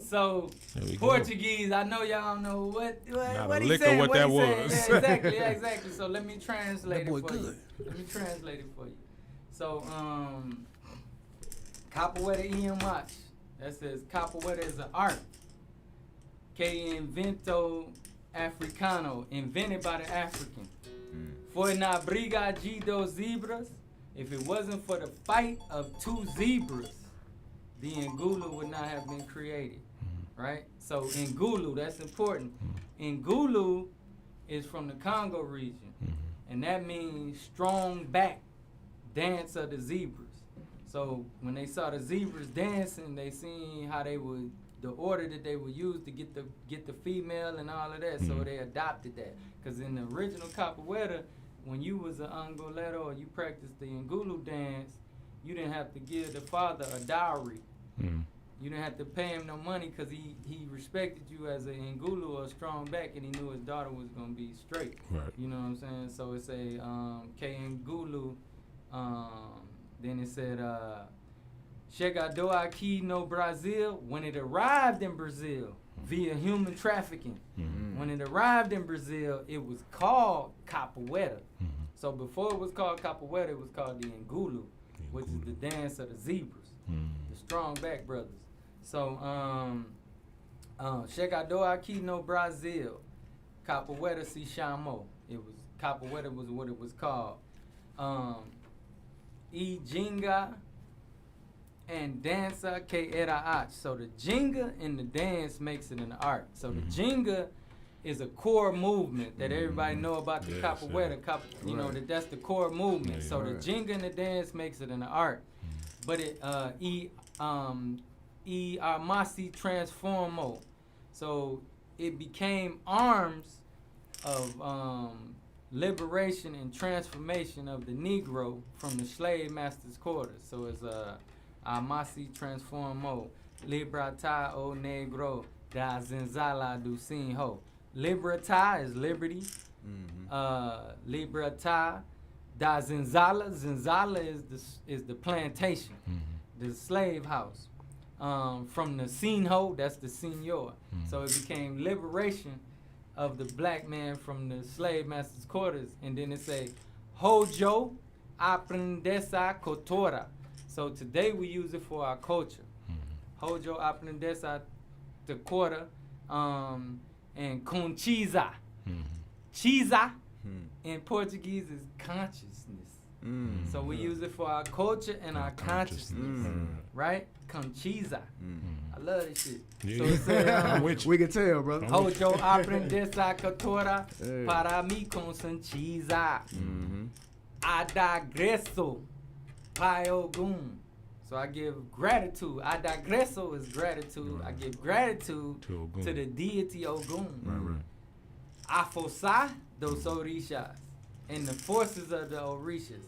So Portuguese, I know y'all know what he said. What that was. Yeah, exactly. So let me translate it for you. So Capoeira Iamach. That says Capoeira is an art. Que invento africano, invented by the African. Foi na briga de dos zebras. If it wasn't for the fight of two zebras, the Ngulu would not have been created, right? So Ngulu, that's important. Ngulu is from the Congo region, and that means strong back, dance of the zebras. So when they saw the zebras dancing, they seen how they would, the order that they would use to get the female and all of that. So they adopted that. Because in the original capoeira, when you was an Angolero or you practiced the Ngulu dance, you didn't have to give the father a dowry. You didn't have to pay him no money because he respected you as an Ngulu or a strong back, and he knew his daughter was going to be straight. Right. You know what I'm saying? So it's a K Ngulu. Then it said, Chegou aqui no Brazil, when it arrived in Brazil via human trafficking. When it arrived in Brazil, it was called capoeira. So before it was called capoeira, it was called the Ngulu, which is the dance of the zebras, the strong back brothers. So, Chegou aqui no Brazil, capoeira se chamou. It was, capoeira was what it was called. E jinga and dança que era arte. So the jinga and the dance makes it an art. So the jinga is a core movement that everybody know about the capoeira. You know that's the core movement. So the jinga and the dance makes it an art. But it armasi transformo. So it became arms of liberation and transformation of the Negro from the slave master's quarters. So it's armasi transformo. Libertad o negro da zenzala do sinho. Libertad is liberty. Libertad da zenzala. Zenzala is the plantation, the slave house. From the sinho, that's the senor. So it became liberation of the black man from the slave master's quarters. And then it say, Hojo aprendesa cultura. So today we use it for our culture. Hojo aprendesa cultura. And conchiza. Chiza in Portuguese is consciousness. So we use it for our culture and our consciousness, right? Conchiza. I love this shit. Yeah. So it said, we can tell, brother. Yo aprendí esa cultura para mí con conchiza. Adagreso Pyogun. So I give gratitude. Adagreso is gratitude. I give gratitude to the deity Ogun. Afosa dos orishas. And the forces of the orishas.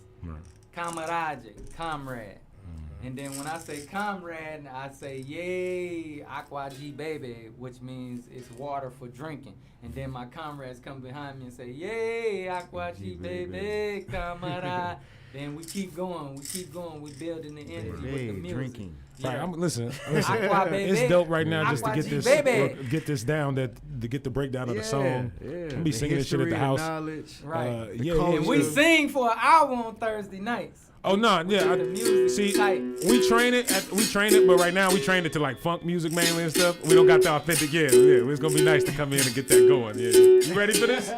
Camarade, comrade. And then when I say comrade, I say, yay, aqua G baby, which means it's water for drinking. And then my comrades come behind me and say, yay, aqua G baby, camarade. Then we keep going, we building the energy with the music. Drinking. Yeah. Right, listen. It's dope right now just to get this down, to get the breakdown of the song. I'm gonna be singing this shit at the house. Right. And we sing for an hour on Thursday nights. Oh no, yeah. See, we train it, but right now we train it to like funk music mainly and stuff. We don't got the authentic yet. Yeah, it's gonna be nice to come in and get that going. Yeah, you ready for this?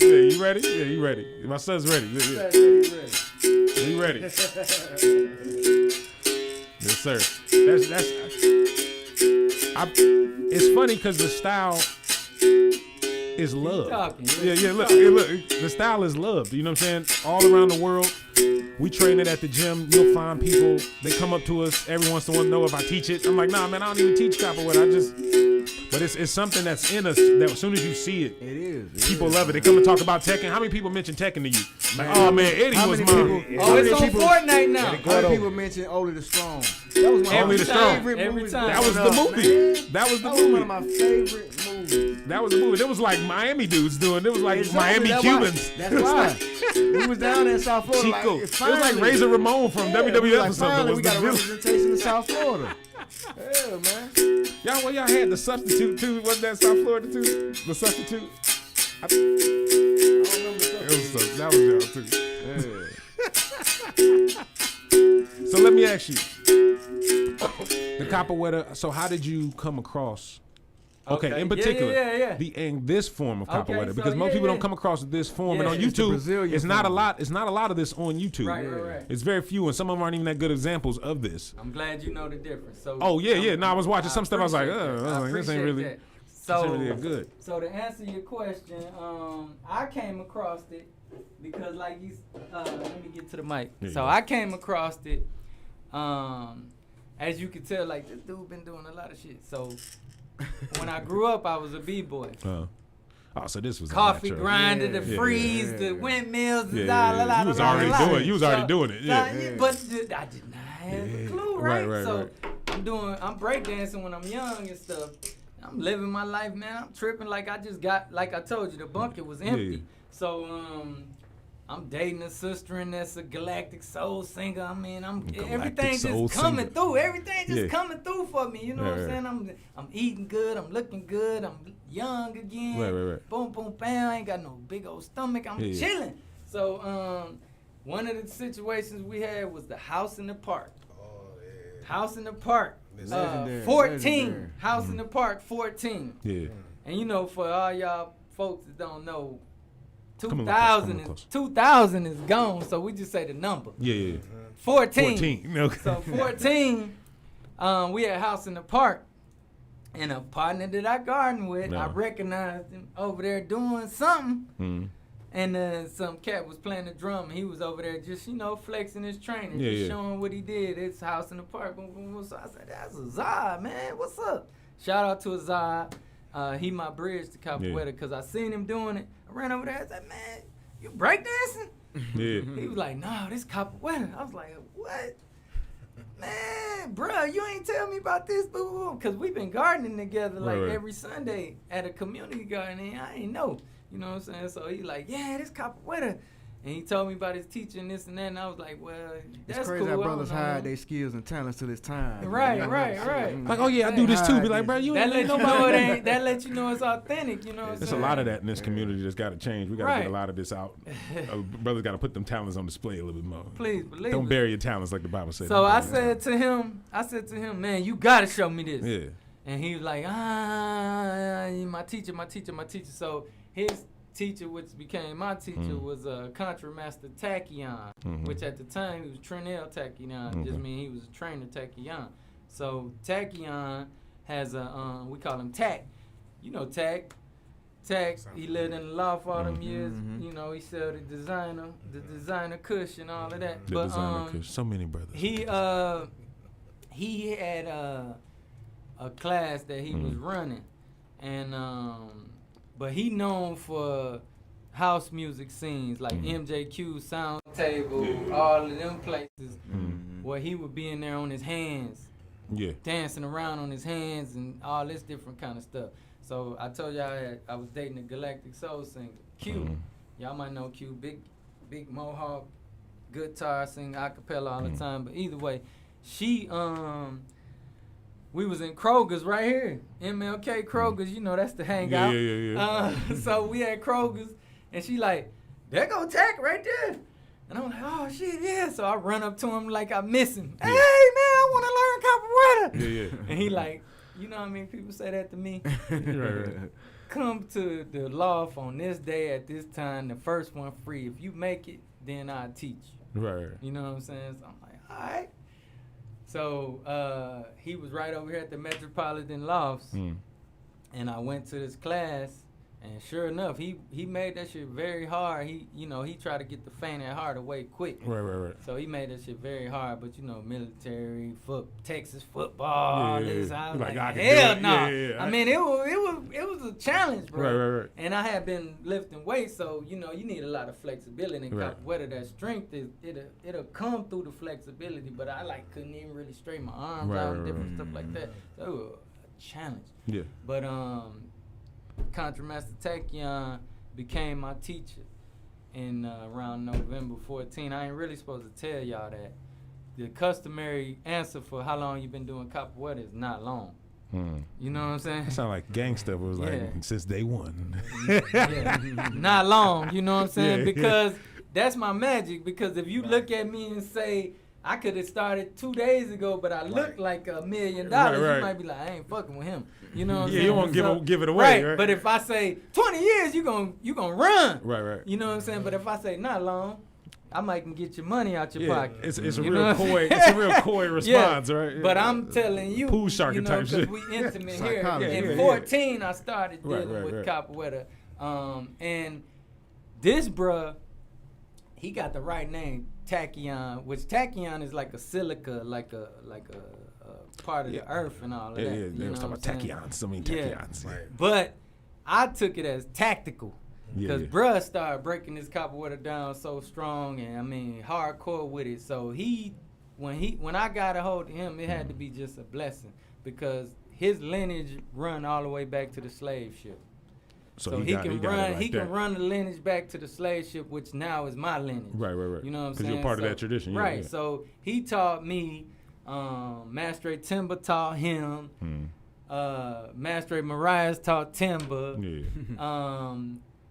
Yeah, you ready? Yeah, you ready? My son's ready. Yeah. You ready? Yes, sir. It's funny because the style is love. Yeah. Look. The style is loved. You know what I'm saying? All around the world. We train it at the gym. You'll find people, they come up to us every once in a while, know if I teach it. I'm like, nah, man, I don't even teach capoeira. But it's something that's in us that as soon as you see it, people love it. They come and talk about Tekken. How many people mention Tekken to you? Like, oh, man, Eddie was mine. It's on Fortnite now. How many people mention Only the Strong? That was my favorite movie. That was the movie. That was the movie. One of my favorite movies. That was the movie. There was like Miami dudes doing. There was like Miami Cubans. That's why. We was down in South Florida. Chico. It was like Razor Ramon from WWF or something. We got a representation in South Florida. Yeah, man. Y'all had the substitute too. Wasn't that South Florida too? The substitute. I don't remember that was y'all too. Yeah. So let me ask you, the capoeira. So how did you come across? Okay, in particular, this form of capoeira, because most people don't come across this form, and on YouTube, it's not a lot. It's not a lot of this on YouTube. Right. It's very few, and some of them aren't even that good examples of this. I'm glad you know the difference. So. Oh yeah. No, I was watching some stuff. I was like, this ain't really. Good. So to answer your question, I came across it because, like you, let me get to the mic. I came across it. As you can tell, like this dude been doing a lot of shit. So. When I grew up, I was a b-boy. So this was coffee grinder, the freeze, the windmills, You was already doing it. But I did not have a clue, right? So I'm breakdancing when I'm young and stuff. I'm living my life, man. I'm tripping like I just got, like I told you, the bucket was empty. So I'm dating a sister and that's a galactic soul singer. I mean, everything just coming through. Everything just coming through for me. You know what I'm saying? I'm eating good. I'm looking good. I'm young again. Right. Boom, boom, bam. I ain't got no big old stomach. I'm chilling. So one of the situations we had was the house in the park. Oh, yeah. House in the park. 14. House in the park, 14. Yeah. And you know, for all y'all folks that don't know, 2000 is gone, so we just say the number. Yeah. 14. Okay. So 14, we had a house in the park, and a partner that I garden with, I recognized him over there doing something, and some cat was playing the drum, and he was over there just, flexing his training, showing what he did. It's house in the park. Boom, boom, boom. So I said, that's Azad, man. What's up? Shout out to Azad. He my bridge to capoeira because I seen him doing it. I ran over there and said, man, you breakdancing? Yeah. He was like, no, this capoeira. I was like, what? Man, bro, you ain't tell me about this, boo-boo. Because we've been gardening together every Sunday at a community garden, and I ain't know. You know what I'm saying? So he like, yeah, this capoeira. And he told me about his teaching, this and that, and I was like, well, that's it's crazy cool. How brothers hide their skills and talents till it's time. Right. Like, oh yeah, I do this too. Be like, bro, you ain't let you know it ain't. That let you know it's authentic. You know what I'm saying? There's a lot of that in this community that's got to change. We got to get a lot of this out. Brothers got to put them talents on display a little bit more. Please believe. Don't bury your talents like the Bible says. So I said to him, man, you got to show me this. Yeah. And he was like, my teacher. So his teacher, which became my teacher, was Contra Master Tachyon, which at the time he was Trinell Tachyon. Just mean he was a trainer Tachyon. So Tachyon has a we call him Tack. You know Tack. Tack, he lived in the loft all them years. You know, he sell the designer kush and all of that. The designer kush. So many brothers. He had a class that he was running, and but he known for house music scenes like MJQ, Sound Table, all of them places where he would be in there on his hands, dancing around on his hands and all this different kind of stuff. So I told y'all I was dating a Galactic Soul singer, Q. Y'all might know Q, big mohawk, guitar, sing acapella all the time. But either way, she we was in Kroger's right here, MLK Kroger's. You know that's the hangout. So we at Kroger's, and she like, there go Tack right there. And I'm like, oh shit, yeah. So I run up to him like I miss him. Hey man, I want to learn capoeira. And he like, you know what I mean? People say that to me. Right. Come to the loft on this day at this time, the first one free. If you make it, then I'll teach you. Right. You know what I'm saying? So I'm like, all right. So he was right over here at the Metropolitan Lofts, and I went to this class, and sure enough, he made that shit very hard. He tried to get the faint at heart away quick. Right. So he made that shit very hard, but military, Texas football. I was like hell no. I mean, it was a challenge, bro. Right. And I had been lifting weights, so you need a lot of flexibility. And whether that strength is, it'll come through the flexibility, but I couldn't even really straighten my arms out and different stuff like that. So it was a challenge. Yeah. But Contra Master Tachyon became my teacher in around November 14. I ain't really supposed to tell y'all that. The customary answer for how long you been doing capoeira is not long. You know what I'm saying? It sound like gangsta. It was like since day one. Not long, you know what I'm saying? Because that's my magic. Because if you look at me and say, I could have started 2 days ago, but I look like $1 million. You might be like, I ain't fucking with him. You know what I'm saying? You won't give it away, right? But if I say 20 years, you gonna run. Right. You know what I'm saying? But if I say not long, I might can get your money out your pocket. It's a real coy. It's a real coy response, right? But I'm telling you, pool shark type shit. We intimate here. In 14, I started dealing with capoeira, and this bruh, he got the right name. Tachyon, which Tachyon is like a silica, like a part of the earth and all of that. Yeah, they was talking about tachyons, so many tachyons. Yeah. Right. But I took it as tactical, because bruh started breaking this capoeira down so strong, and I mean hardcore with it. So when I got a hold of him, it had to be just a blessing, because his lineage run all the way back to the slave ship. So he can run the lineage back to the slave ship, which now is my lineage. Right. You know what I'm saying? Because you're part of that tradition. Right. Yeah. So he taught me. Master Timber taught him. Master Marias taught Timber. Yeah.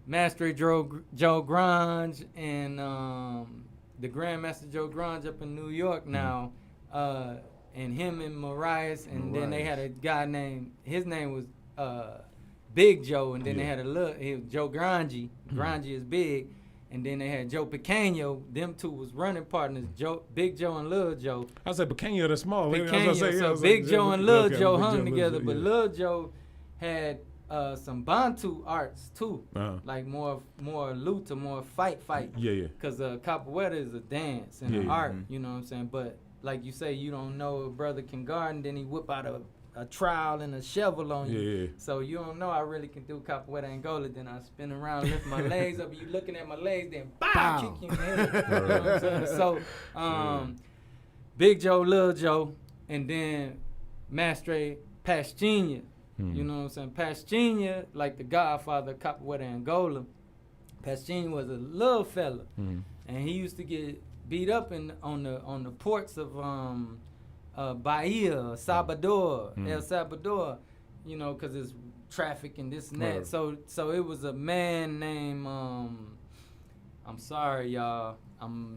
Master Joe Grange and the Grandmaster Joe Grange up in New York now. And him and Marias, and then they had a guy named, his name was Big Joe, and then they had Joe Grange. Grange is big, and then they had Joe Pequeño. Them two was running partners, Big Joe and Lil Joe. I said Pequeño the small. So Big Joe and Lil Joe hung together, but Lil Joe had some Bantu arts too, like more luta, more fight. Yeah. Because capoeira is a dance and an art, you know what I'm saying? But like you say, you don't know a brother can garden, then he whip out a trowel and a shovel on you. Yeah. So you don't know I really can do capoeira Angola. Then I spin around, lift my legs up, and you looking at my legs, then bow, kick you in the head. You know what I'm saying? So Big Joe, Lil Joe, and then Master Pastinha. You know what I'm saying? Pastinha, like the godfather of capoeira Angola. Pastinha was a little fella, and he used to get beat up on the ports of Bahia, Salvador, El Salvador, you know, because it's traffic and this and that. So it was a man named, I'm sorry, y'all.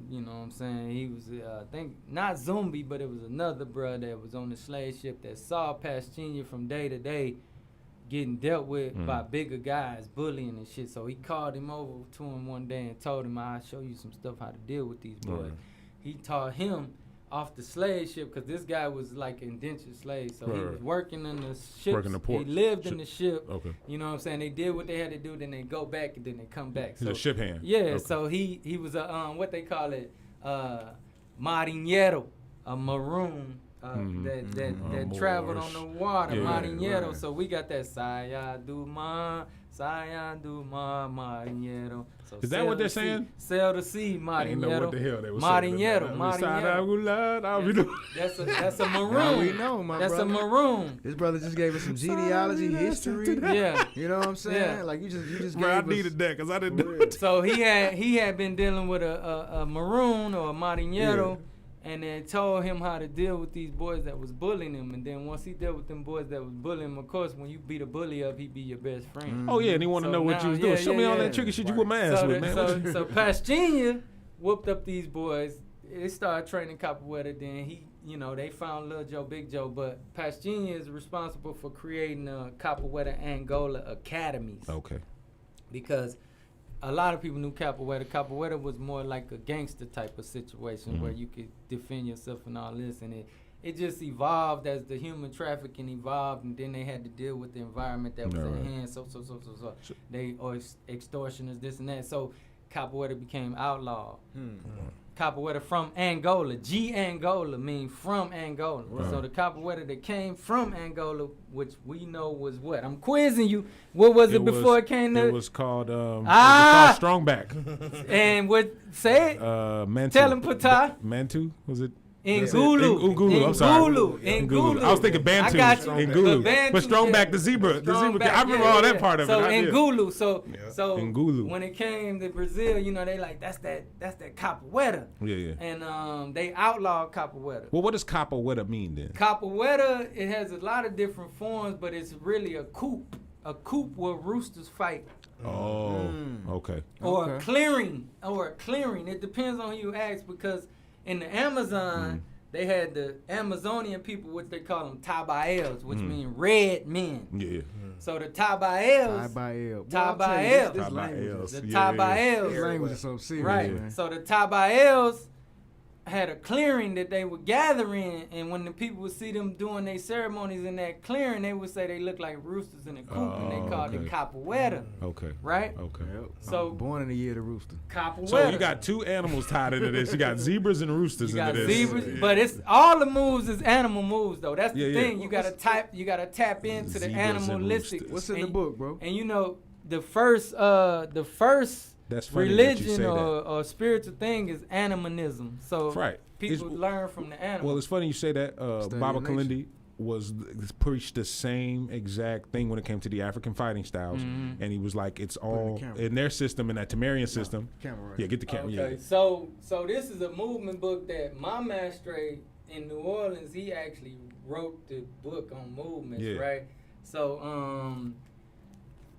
You know what I'm saying? He was, I think, not Zumbi, but it was another brother that was on the slave ship that saw Pastinha from day to day getting dealt with by bigger guys, bullying and shit. So he called him over to him one day and told him, I'll show you some stuff how to deal with these boys. He taught him off the slave ship, because this guy was like indentured slave. So he was working in the ship. Working the port. He lived in the ship. Okay. You know what I'm saying? They did what they had to do, then they go back, and then they come back. He's a ship hand. Yeah, Okay. so he was a, what they call it, marinero, a maroon. That traveled on the water, marinero. Right. So we got that Saya do ma, marinero. So is that what they're saying? Sail the sea, marinero. I didn't know what the hell they were marinero, That's a maroon. Now we know, my That's brother. a maroon. This brother just gave us some genealogy, history. Yeah, you know what I'm saying? Yeah. Like you just Bro, gave I needed that because I didn't know. So he had been dealing with a maroon or a marinero. And then told him how to deal with these boys that was bullying him. And then once he dealt with them boys that was bullying him, of course, when you beat a bully up, he be your best friend. Oh, yeah, and he want to know what you was doing. Show me all that tricky shit you whoop my ass with, man. So Pastinha whooped up these boys. They started training Capoeira. Then he, they found Lil Joe, Big Joe. But Pastinha is responsible for creating Capoeira Angola academies. Okay. Because a lot of people knew Capoeira. Capoeira was more like a gangster type of situation where you could defend yourself and all this. And it just evolved as the human trafficking evolved, and then they had to deal with the environment that was at hand. So. They or extortioners, this and that. So Capoeira became outlawed. Capoeira from Angola. Angola means from Angola. Right. So the Capoeira that came from Angola, which we know was what? I'm quizzing you. What was it before it came to? It was called Strongback. And what? Say it. Mantu. Tell him, Ptah. Mantu, was it? Ngulu. I'm sorry. Ngulu. I was thinking Bantu. I got you. Ngulu. But Strongback, the zebra. I remember all that part of it. So Ngulu. So Ngulu. When it came to Brazil, they like that's that Capoeira. Yeah. And they outlawed Capoeira. Well, what does Capoeira mean then? Capoeira, it has a lot of different forms, but it's really a coup. A coup where roosters fight. Oh, okay. Or a clearing. It depends on who you ask, because in the Amazon, they had the Amazonian people, which they call them Tabaels, which mean red men. Yeah. So the Tabaels. Tabaels. The Tabaels. Tabaels. This language is so serious. Right. Man. So the Tabaels had a clearing that they would gather in, and when the people would see them doing their ceremonies in that clearing, they would say they look like roosters in a coop, and they called it Capoeira. Okay. Right? Okay. Yep. So born in the year of the rooster. Capoeira. So you got two animals tied into this. You got zebras and roosters into this. Zebras, but it's all the moves is animal moves though. That's the thing. You gotta tap into the animalistic. What's in the book, bro? And the first That's religion or spiritual thing is animism. So people learn from the animals. Well, it's funny you say that. Baba Kalindi preached the same exact thing when it came to the African fighting styles, and he was like, it's all in their system, in that Tamarian system. Yeah, get the camera. Okay, yeah. So this is a movement book that my master in New Orleans, he actually wrote the book on movements, right? So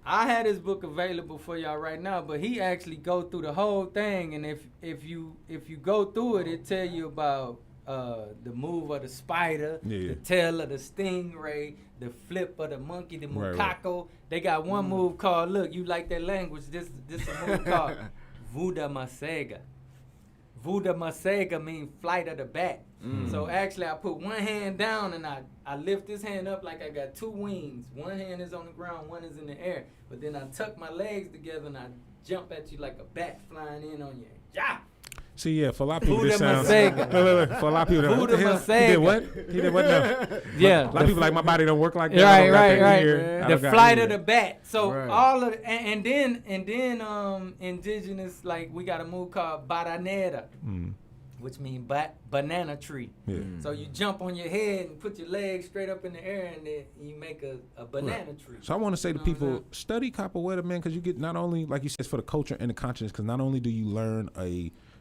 I had his book available for y'all right now, but he actually go through the whole thing, and if you go through it, it tell you about the move of the spider, the tail of the stingray, the flip of the monkey, the macaco. Right. They got one move called, look, you like that language, this a move called Vuda Masega. Vuda Masega means flight of the bat. So actually I put one hand down and I lift this hand up like I got two wings. One hand is on the ground, one is in the air. But then I tuck my legs together and I jump at you like a bat flying in on you. Yeah. See, yeah, for a lot of people, this sounds. For a lot of people, what the hell? He did what? He did what? No. Yeah. A lot of people like, my body don't work like that. Right. The flight of the bat. So all of and then indigenous, like we got a move called Baranera, which means banana tree. Yeah. So you jump on your head and put your legs straight up in the air, and then you make a banana tree. So I want to say to people, study Capoeira, man, because you get not only, like you said, for the culture and the consciousness, because not only do you learn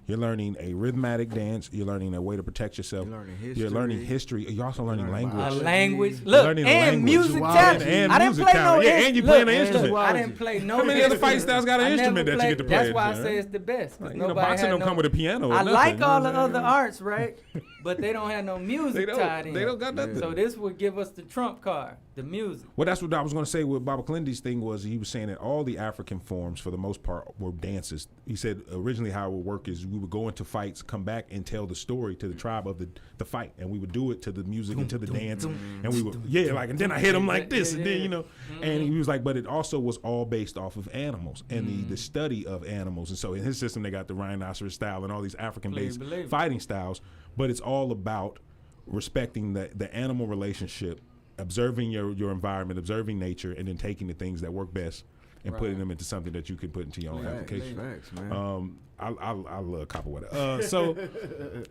you're learning a rhythmic dance. You're learning a way to protect yourself. You're learning history. You're also learning language. Look, and music talent. I didn't play no instrument. Yeah, and you playing an instrument. I didn't play no instrument. How many other fight styles got an instrument that you get to play? That's why I say it's the best. Boxing don't come with a piano. I like all the other arts, right? but they don't have no music tied in. They don't got nothing. So this would give us the trump card, the music. Well, that's what I was going to say with Baba Kalindi's thing was he was saying that all the African forms, for the most part, were dances. He said originally how it would work is we would go into fights, come back and tell the story to the tribe of the fight, and we would do it to the music and to the dance, and we would and then I hit him like this, and then and he was like, but it also was all based off of animals and the study of animals, and so in his system they got the rhinoceros style and all these African-based fighting styles, but it's all about respecting the animal relationship, observing your environment, observing nature, and then taking the things that work best and putting them into something that you can put into your own application. Facts, man. I love Capoeira. So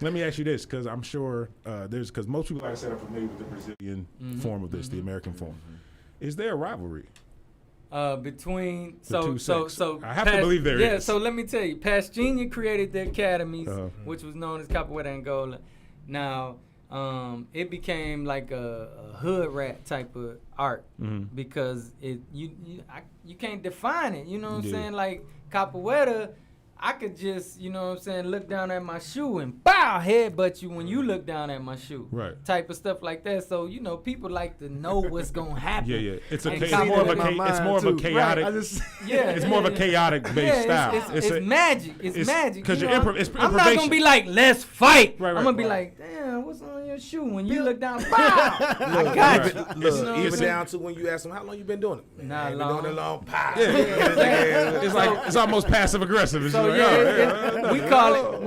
let me ask you this, because I'm sure because most people, like I said, are familiar with the Brazilian form of this, the American form. Is there a rivalry? Between so I have to believe there is. Yeah, so let me tell you, Pastinha created the academies, which was known as Capoeira Angola. Now, it became like a hood rat type of art because you can't define it. You know what I'm saying? Like Capoeira, I could just, you know what I'm saying, look down at my shoe and bow, headbutt you when you look down at my shoe. Right. Type of stuff like that. So, people like to know what's going to happen. Yeah. It's more of a chaotic. Right. It's more of a chaotic based style. It's magic. It's magic. Because I'm not going to be like, let's fight. I'm going to be like, damn, what's on your shoe? When you look down, bow, I got you. Look, even down to when you ask them, how long you been doing it? Not been long. doing it long. Pow. It's like, it's almost passive aggressive. So we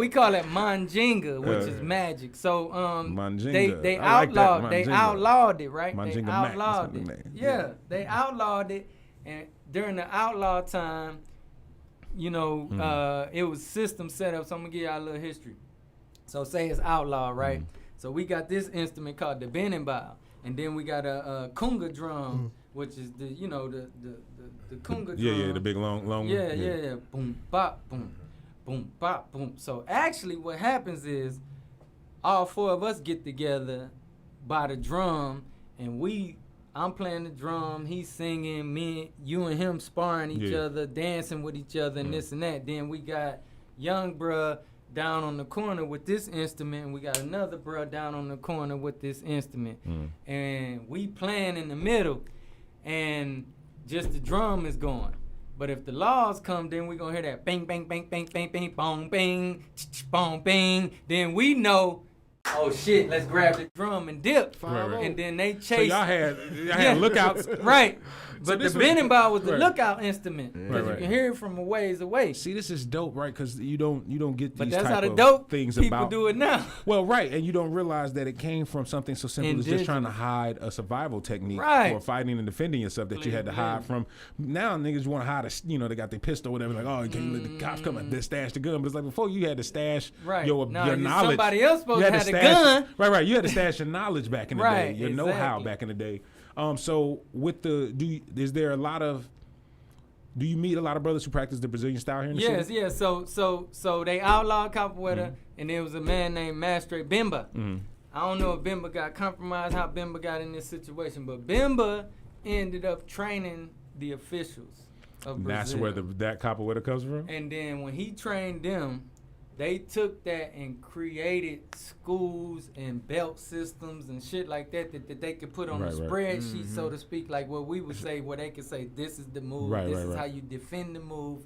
call it manjinga, which is magic. So they outlawed it, right? Manjinga they outlawed it. Yeah, they outlawed it, and during the outlaw time, it was system set up. So I'm gonna give y'all a little history. So say it's outlaw, right? So we got this instrument called the benimbau, and then we got a kunga drum, which is the kunga drum. Yeah, the big long. Yeah. Boom, bop, boom. Boom, bop, boom. So actually what happens is all four of us get together by the drum, and I'm playing the drum, he's singing, you and him sparring each other, dancing with each other, and this and that. Then we got young bruh down on the corner with this instrument, and we got another bruh down on the corner with this instrument. And we playing in the middle, and just the drum is going. But if the laws come, then we're going to hear that bang, bang, bang, bang, bang, bang, bong, bang, bong, bang. Then we know, oh, shit, let's grab the drum and dip. Right. And then they chase. So y'all had lookouts. Right. But the benimbau was the lookout instrument. Because you can hear it from a ways away. See, this is dope, right? Because you don't get these but that's type how the of dope things people about. do it now. Well, right, and you don't realize that it came from something so simple as just trying to hide a survival technique for fighting and defending yourself that you had to hide from. Now niggas want to hide they got their pistol or whatever, like, oh, can you let the cops come and they stash the gun? But it's like before you had to stash your knowledge. Somebody else supposed to have the gun. Right. You had to stash your knowledge back in the day, your know-how back in the day. So with is there a lot of, do you meet a lot of brothers who practice the Brazilian style here in the city? Yes. So they outlawed capoeira, and there was a man named Mestre Bimba. I don't know if Bimba got compromised, how Bimba got in this situation, but Bimba ended up training the officials of Brazil. That's where that capoeira comes from? And then when he trained them, they took that and created schools and belt systems and shit like that they could put on a spreadsheet, so to speak, like what we would say, where they could say, this is the move, this is how you defend the move,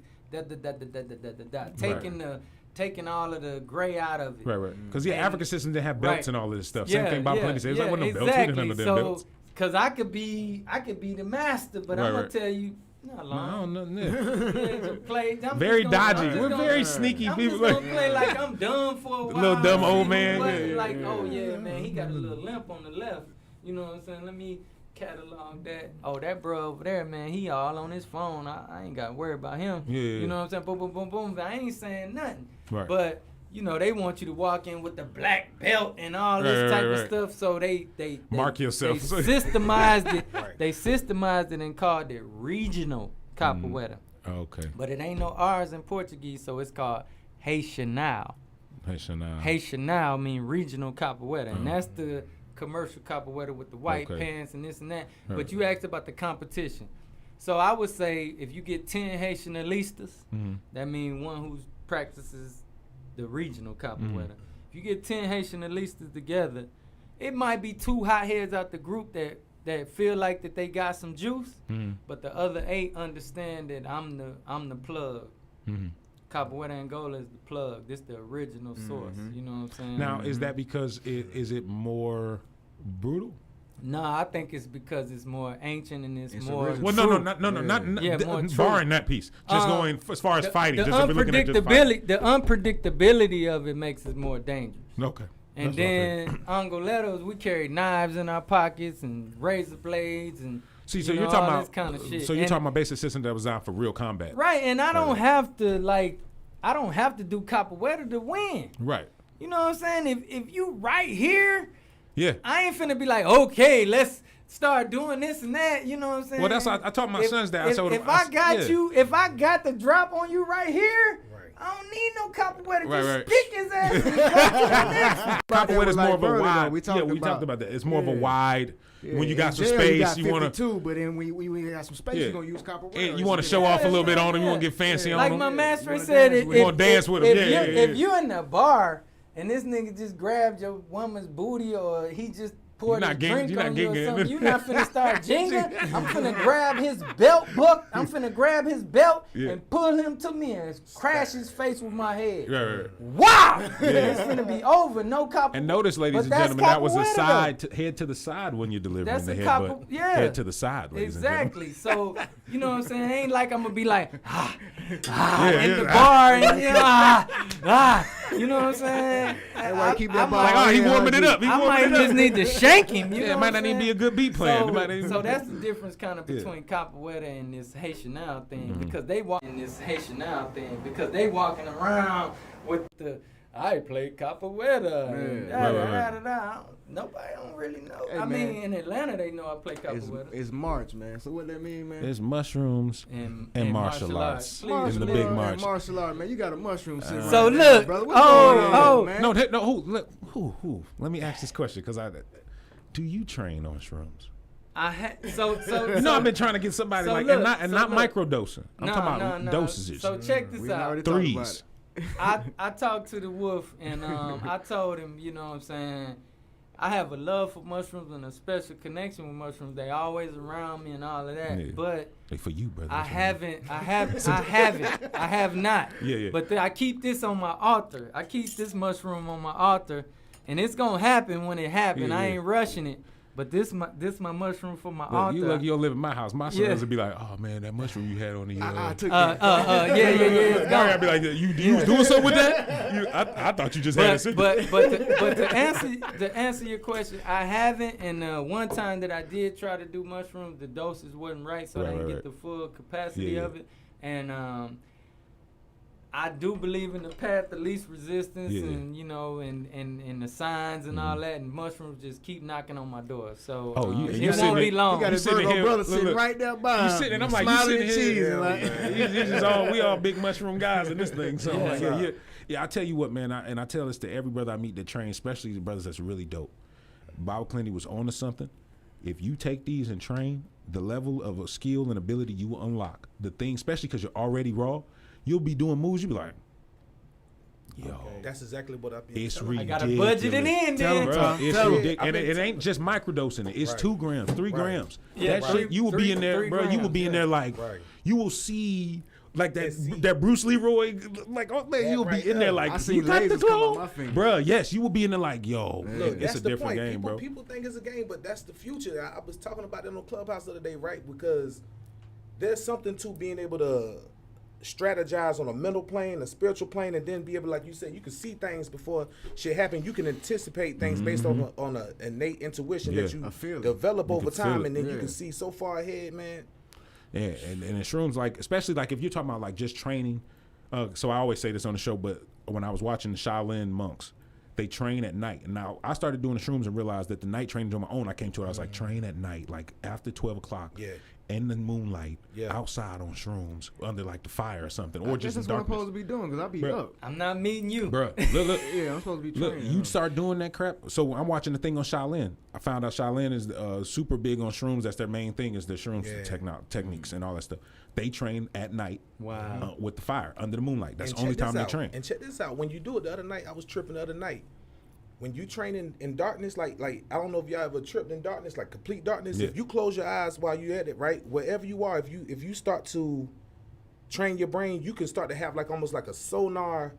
taking all of the gray out of it. Right. Because African systems didn't have belts and all of this stuff. Same thing about plenty. It's like, what no belts? We didn't have no damn belts. Because I could be the master, but I'm going to tell you, not long. No, very dodgy. We're very sneaky people. I'm just gonna play like I'm dumb for a while. Little dumb old man. Like, oh yeah, man, he got a little limp on the left. You know what I'm saying? Let me catalog that. Oh, that bro over there, man, he all on his phone. I ain't got to worry about him. Yeah. You know what I'm saying? Boom, boom, boom, boom. I ain't saying nothing. Right. But they want you to walk in with the black belt and all this type of stuff. So they mark yourself. They systemized it. They systemized it and called it regional capoeira. Okay. But it ain't no R's in Portuguese, so it's called Regional. Regional mean regional capoeira, and that's the commercial capoeira with the white pants and this and that. But you asked about the competition. So I would say if you get 10 Haitianalistas, that means one who practices the regional capoeira. if you get 10 Haitian Alistas together, it might be 2 hotheads out the group that feel like that they got some juice, but the other 8 understand that I'm the plug. Capoeira Angola is the plug. This the original source. You know what I'm saying? Now, is that because is it more brutal? No, I think it's because it's more ancient and it's more. Well, not yeah, more barring that piece. Just going as far as fighting. The unpredictability of it makes it more dangerous. Okay. And then Angoleros, we carry knives in our pockets and razor blades and. See, so you're talking about kind of shit. So you're talking about basic system that was out for real combat, right? And I don't have to do capoeira to win, right? You know what I'm saying? If you right here. Yeah. I ain't finna be like, okay, let's start doing this and that. You know what I'm saying? Well, that's why I taught my sons that. If I got the drop on you right here, I don't need no capoeira. Just pick his ass and go to the next. Capoeira is more of a wide. We talked about that. It's more of a wide. When you got some space, you want to. But then when you got some space, you're gonna use capoeira. You want to show off a little bit on them. You want to get fancy on them. Like my master said, you want to dance with them. If you in the bar. And this nigga just grabbed your woman's booty, or he just poured a drink on you or something. You not finna start jingling. I'm finna grab his belt and pull him to me and crash his face with my head. Right. Wow! Yeah. It's finna be over. No cop. And notice, ladies and gentlemen, that was a head to the side when you're delivering the head, head to the side, ladies exactly. So, you know what I'm saying? It ain't like I'm gonna be like, in the bar and you know what I'm saying? Keep that bar. Like, he warming it up. I might just need to shank him. You know it might not even be a good beat plan. So that's the difference kind of between capoeira and this Haitian thing because they walking around with the I played capoeira. Nobody don't really know. Hey, I mean, in Atlanta they know I play capoeira. It's March, man. So what that mean, man? It's mushrooms and martial arts in the big march. Martial art, man. You got a mushroom sitting right so there, look, brother. Man? No, who? Let me ask this question because do you train on shrooms? I've been trying to get somebody and not microdosing. I'm talking about dosages. So check this out. 3s. I talked to the wolf and I told him, you know what I'm saying, I have a love for mushrooms and a special connection with mushrooms. They always around me and all of that. Yeah. But for you, brother. I have not. Yeah. But I keep this on my altar. I keep this mushroom on my altar, and it's gonna happen when it happens. I ain't rushing it. But this my mushroom for my altar. You lucky you don't live in my house. My sons would be like, oh man, that mushroom you had on the I took it. It's gone. I'd be like, you was doing something with that? I thought you just had it sitting. But to answer your question, I haven't. And one time that I did try to do mushrooms, the doses wasn't right, so I didn't get the full capacity of it. And I do believe in the path of least resistance and, you know, and the signs and all that, and mushrooms just keep knocking on my door. So it won't be long. You got his Virgo brother sitting right there by him. You sitting, I'm like, you sitting here. We all big mushroom guys in this thing. So I tell you what, man, I tell this to every brother I meet that train, especially the brothers that's really dope. Bob Clinty was on to something. If you take these and train, the level of a skill and ability you will unlock, the thing, especially because you're already raw, you'll be doing moves. You'll be like, yo, that's exactly what I've been. It's telling. ridiculous. I gotta budget it in, then. It's ridiculous, and it ain't just microdosing it. It's 2 grams, 3 grams. Yeah, that shit, you will be in there, bro. You will be in there like, you will see. Like that Bruce Leroy, like, oh man, you'll be in there like, I seen lasers come on my finger. Bruh, yes, you will be in there like, yo, look, it's a different game, bro. People think it's a game, but that's the future. I was talking about it on Clubhouse the other day, right? Because there's something to being able to strategize on a mental plane, a spiritual plane, and then be able, like you said, you can see things before shit happen. You can anticipate things based on an innate intuition that you develop over time, and then you can see so far ahead, man. Yeah, and in shrooms, like, especially like if you're talking about like just training, so I always say this on the show, but when I was watching the Shaolin monks, they train at night. And now I started doing the shrooms and realized that the night training on my own, I came to it, I was like, train at night, like after 12 o'clock. Yeah. In the moonlight, outside on shrooms, under like the fire or something, or just in darkness. That's what I'm supposed to be doing, because I be up. I'm not meeting you. Bro, look. Yeah, I'm supposed to be training. Look, you start doing that crap. So I'm watching the thing on Shaolin. I found out Shaolin is super big on shrooms. That's their main thing, is the shrooms techniques and all that stuff. They train at night with the fire, under the moonlight. That's the only time they train. And check this out. When you do it the other night, I was tripping the other night. when you train in darkness, like I don't know if y'all ever tripped in darkness, like complete darkness. Yeah. If you close your eyes while you at it, right, wherever you are, if you start to train your brain, you can start to have like almost like a sonar.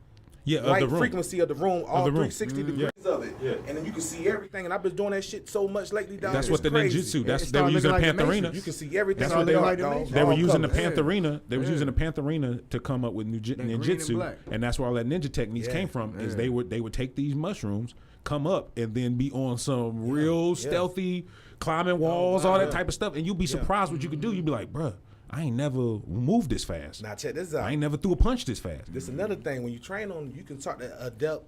Yeah, light of the room. frequency of the room, all 360 degrees yeah. of it, and then you can see everything. And I've been doing that shit so much lately, dog. That's it's what the crazy. ninjutsu. They were using the Pantherina. You can see everything. That's what they were. They were using the colors. Pantherina. They was using the Pantherina to come up with ninjutsu, and that's where all that ninja techniques came from. Is they would take these mushrooms, come up, and then be on some real stealthy climbing walls, all that type of stuff, and you'll be surprised what you can do. You'll be like, bruh, I ain't never moved this fast. Now check this out. I ain't never threw a punch this fast. This another thing. When you train on, you can start to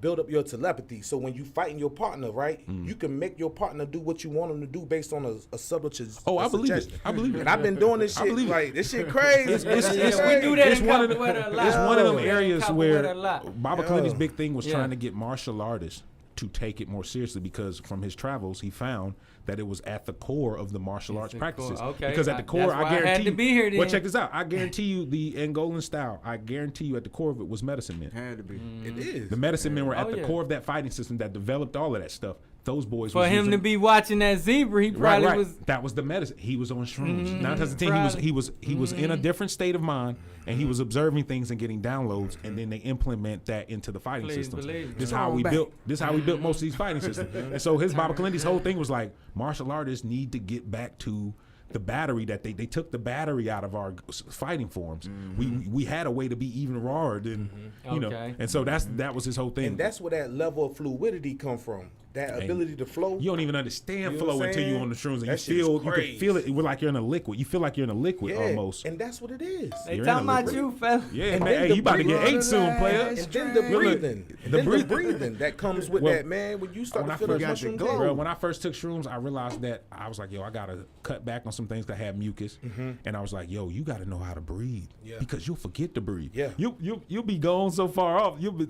build up your telepathy. So when you fighting your partner, right, you can make your partner do what you want him to do based on a subtle I believe it. I believe it. And I've been doing this shit. Like this shit crazy. We do that in Capoeira a lot. It's one of them areas where lot. Baba Kalendi's big thing was trying to get martial artists to take it more seriously, because from his travels he found that it was at the core of the martial arts practices. Okay. Because at the core, I guarantee had to be here then. Well, check this out. I guarantee you the Angolan style, I guarantee you at the core of it was medicine men. Had to be. It is. The medicine men were at the core of that fighting system that developed all of that stuff. Those boys For him to be watching that zebra, he probably was. That was the medicine. He was on shrooms. 9 times out of 10, he was in a different state of mind, and he was observing things and getting downloads, and then they implement that into the fighting systems. This is how we built. This is how we built most of these fighting systems. And so his Baba Kalendi's whole thing was like, martial artists need to get back to the battery that they took the battery out of our fighting forms. We had a way to be even rawer than you know, and so that was his whole thing. And that's where that level of fluidity come from. That ability to flow. You don't even understand You know flow what I'm until saying? you're on the shrooms, and That you shit's can feel it. We're like you're in a liquid. You feel like you're in a liquid almost. And that's what it is. They talking about you, fella. Yeah, And man. then Hey, the you about to get ate soon, player. And then the breathing. The breathing that comes with that, man. When you start to feel those mushrooms, bro, when I first took shrooms, I realized that I was like, yo, I gotta cut back on some things that have mucus, and I was like, yo, you gotta know how to breathe, because you'll forget to breathe. Yeah, you'll be going so far off. You'll be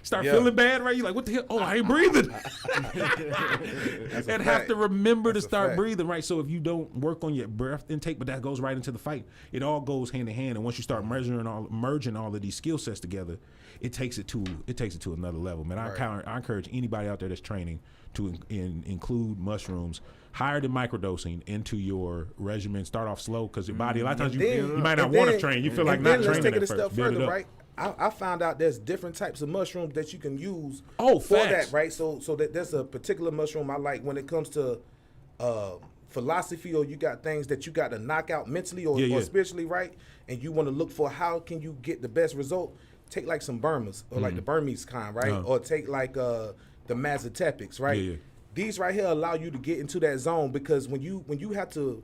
start Yeah. feeling bad, right? You're like, what the hell? Oh, I ain't breathing. And have to remember to start breathing, right? So if you don't work on your breath intake, but that goes right into the fight, it all goes hand in hand. And once you start merging all of these skill sets together, it takes it to another level, man. I encourage anybody out there that's training to include mushrooms higher than microdosing into your regimen. Start off slow, because your body, a lot of times you might not want to train. You feel like not training. Let's take it a at first. step Build it further, up. right? I found out there's different types of mushrooms that you can use for that, right? So that there's a particular mushroom I like when it comes to philosophy, or you got things that you got to knock out mentally or spiritually, right? And you want to look for how can you get the best result. Take like some Burmas, or like the Burmese kind, right? Or take like the Mazatepics, right? These right here allow you to get into that zone, because when you have to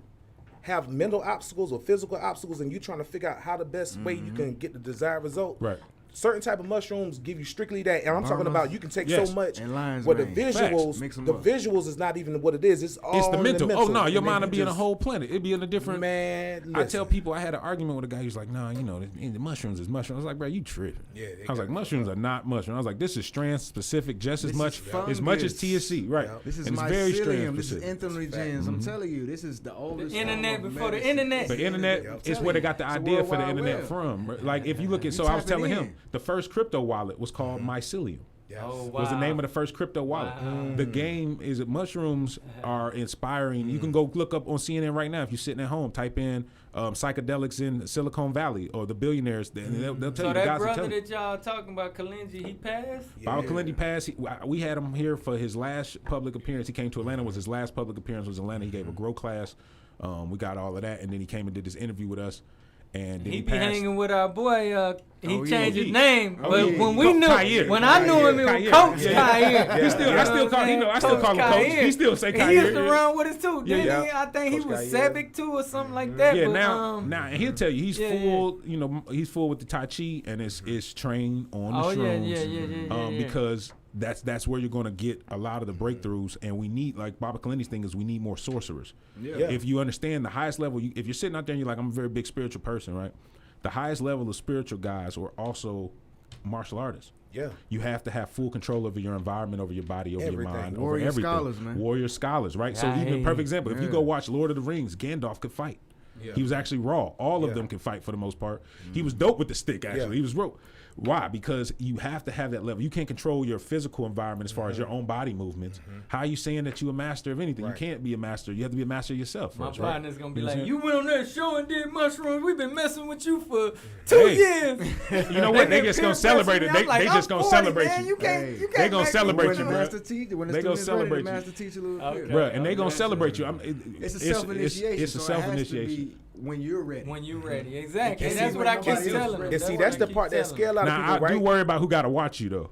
have mental obstacles or physical obstacles, and you're trying to figure out how the best way you can get the desired result. Right. Certain type of mushrooms give you strictly that, and I'm talking about you can take so much. And where the visuals is not even what it is. It's all the mental. Oh no, your mind will be in a just, whole planet. It'd be in a different. Man, listen. I tell people, I had an argument with a guy who's like, "Nah, you know, the mushrooms is mushrooms." I was like, "Bro, you tripping?" Yeah. I was like, "Mushrooms are not mushrooms." I was like, "This is strand specific, just as much as THC, right?" This is and it's mycelium. very strand This is specific. entheogens. I'm telling you, this is the oldest. The internet before the internet. The internet is where they got the idea for the internet from. Like if you look at, so I was telling him the first crypto wallet was called Mycelium. Was the name of the first crypto wallet. The game is that mushrooms are inspiring. You can go look up on CNN right now if you're sitting at home, type in psychedelics in Silicon Valley or the billionaires, they'll tell so you. that brother that y'all talking about, Kalenji, he passed? Baba Kalendi passed. We had him here for his last public appearance. He came to Atlanta. Was his last public appearance was Atlanta. He gave a grow class. We got all of that, and then he came and did this interview with us. And then he he be passed. hanging with our boy. He changed his name, but when we knew, Kair. when I knew him, it was Coach Kair. I still call him Coach. He still say Kair. He used to run with us too. Yeah. I think he was Sebic too or something like that. Yeah, but, now and he'll tell you he's full. You know, he's full with the Tai Chi, and it's trained on the shrooms. Because that's where you're going to get a lot of the breakthroughs, and we need, like Baba Kalendi's thing is, we need more sorcerers. If you understand the highest level, if you're sitting out there and you're like, I'm a very big spiritual person, right? The highest level of spiritual guys are also martial artists. You have to have full control over your environment, over your body, over your mind, over everything. Scholars, man. Warrior scholars, right? So even perfect example, if you go watch Lord of the Rings, Gandalf could fight. Yeah. He was actually raw. All of them can fight for the most part. He was dope with the stick, actually. He was raw. Why? Because you have to have that level. You can't control your physical environment as far as your own body movements. How are you saying that you're a master of anything? You can't be a master. You have to be a master of yourself first, My partner's going to be like, you went on that show and did mushrooms. We've been messing with you for 2 years. You know what? They just going to celebrate it. They just going to celebrate you. They're going to celebrate you, bro. They're going to celebrate you. Master teacher a little bit. Bro, and they're going to celebrate you. It's a self-initiation. It's a self-initiation. When you're ready. When you're ready. Exactly. And that's what I keep telling them. And see, that's the part that scares a lot of people, right? I do worry about who got to watch you, though.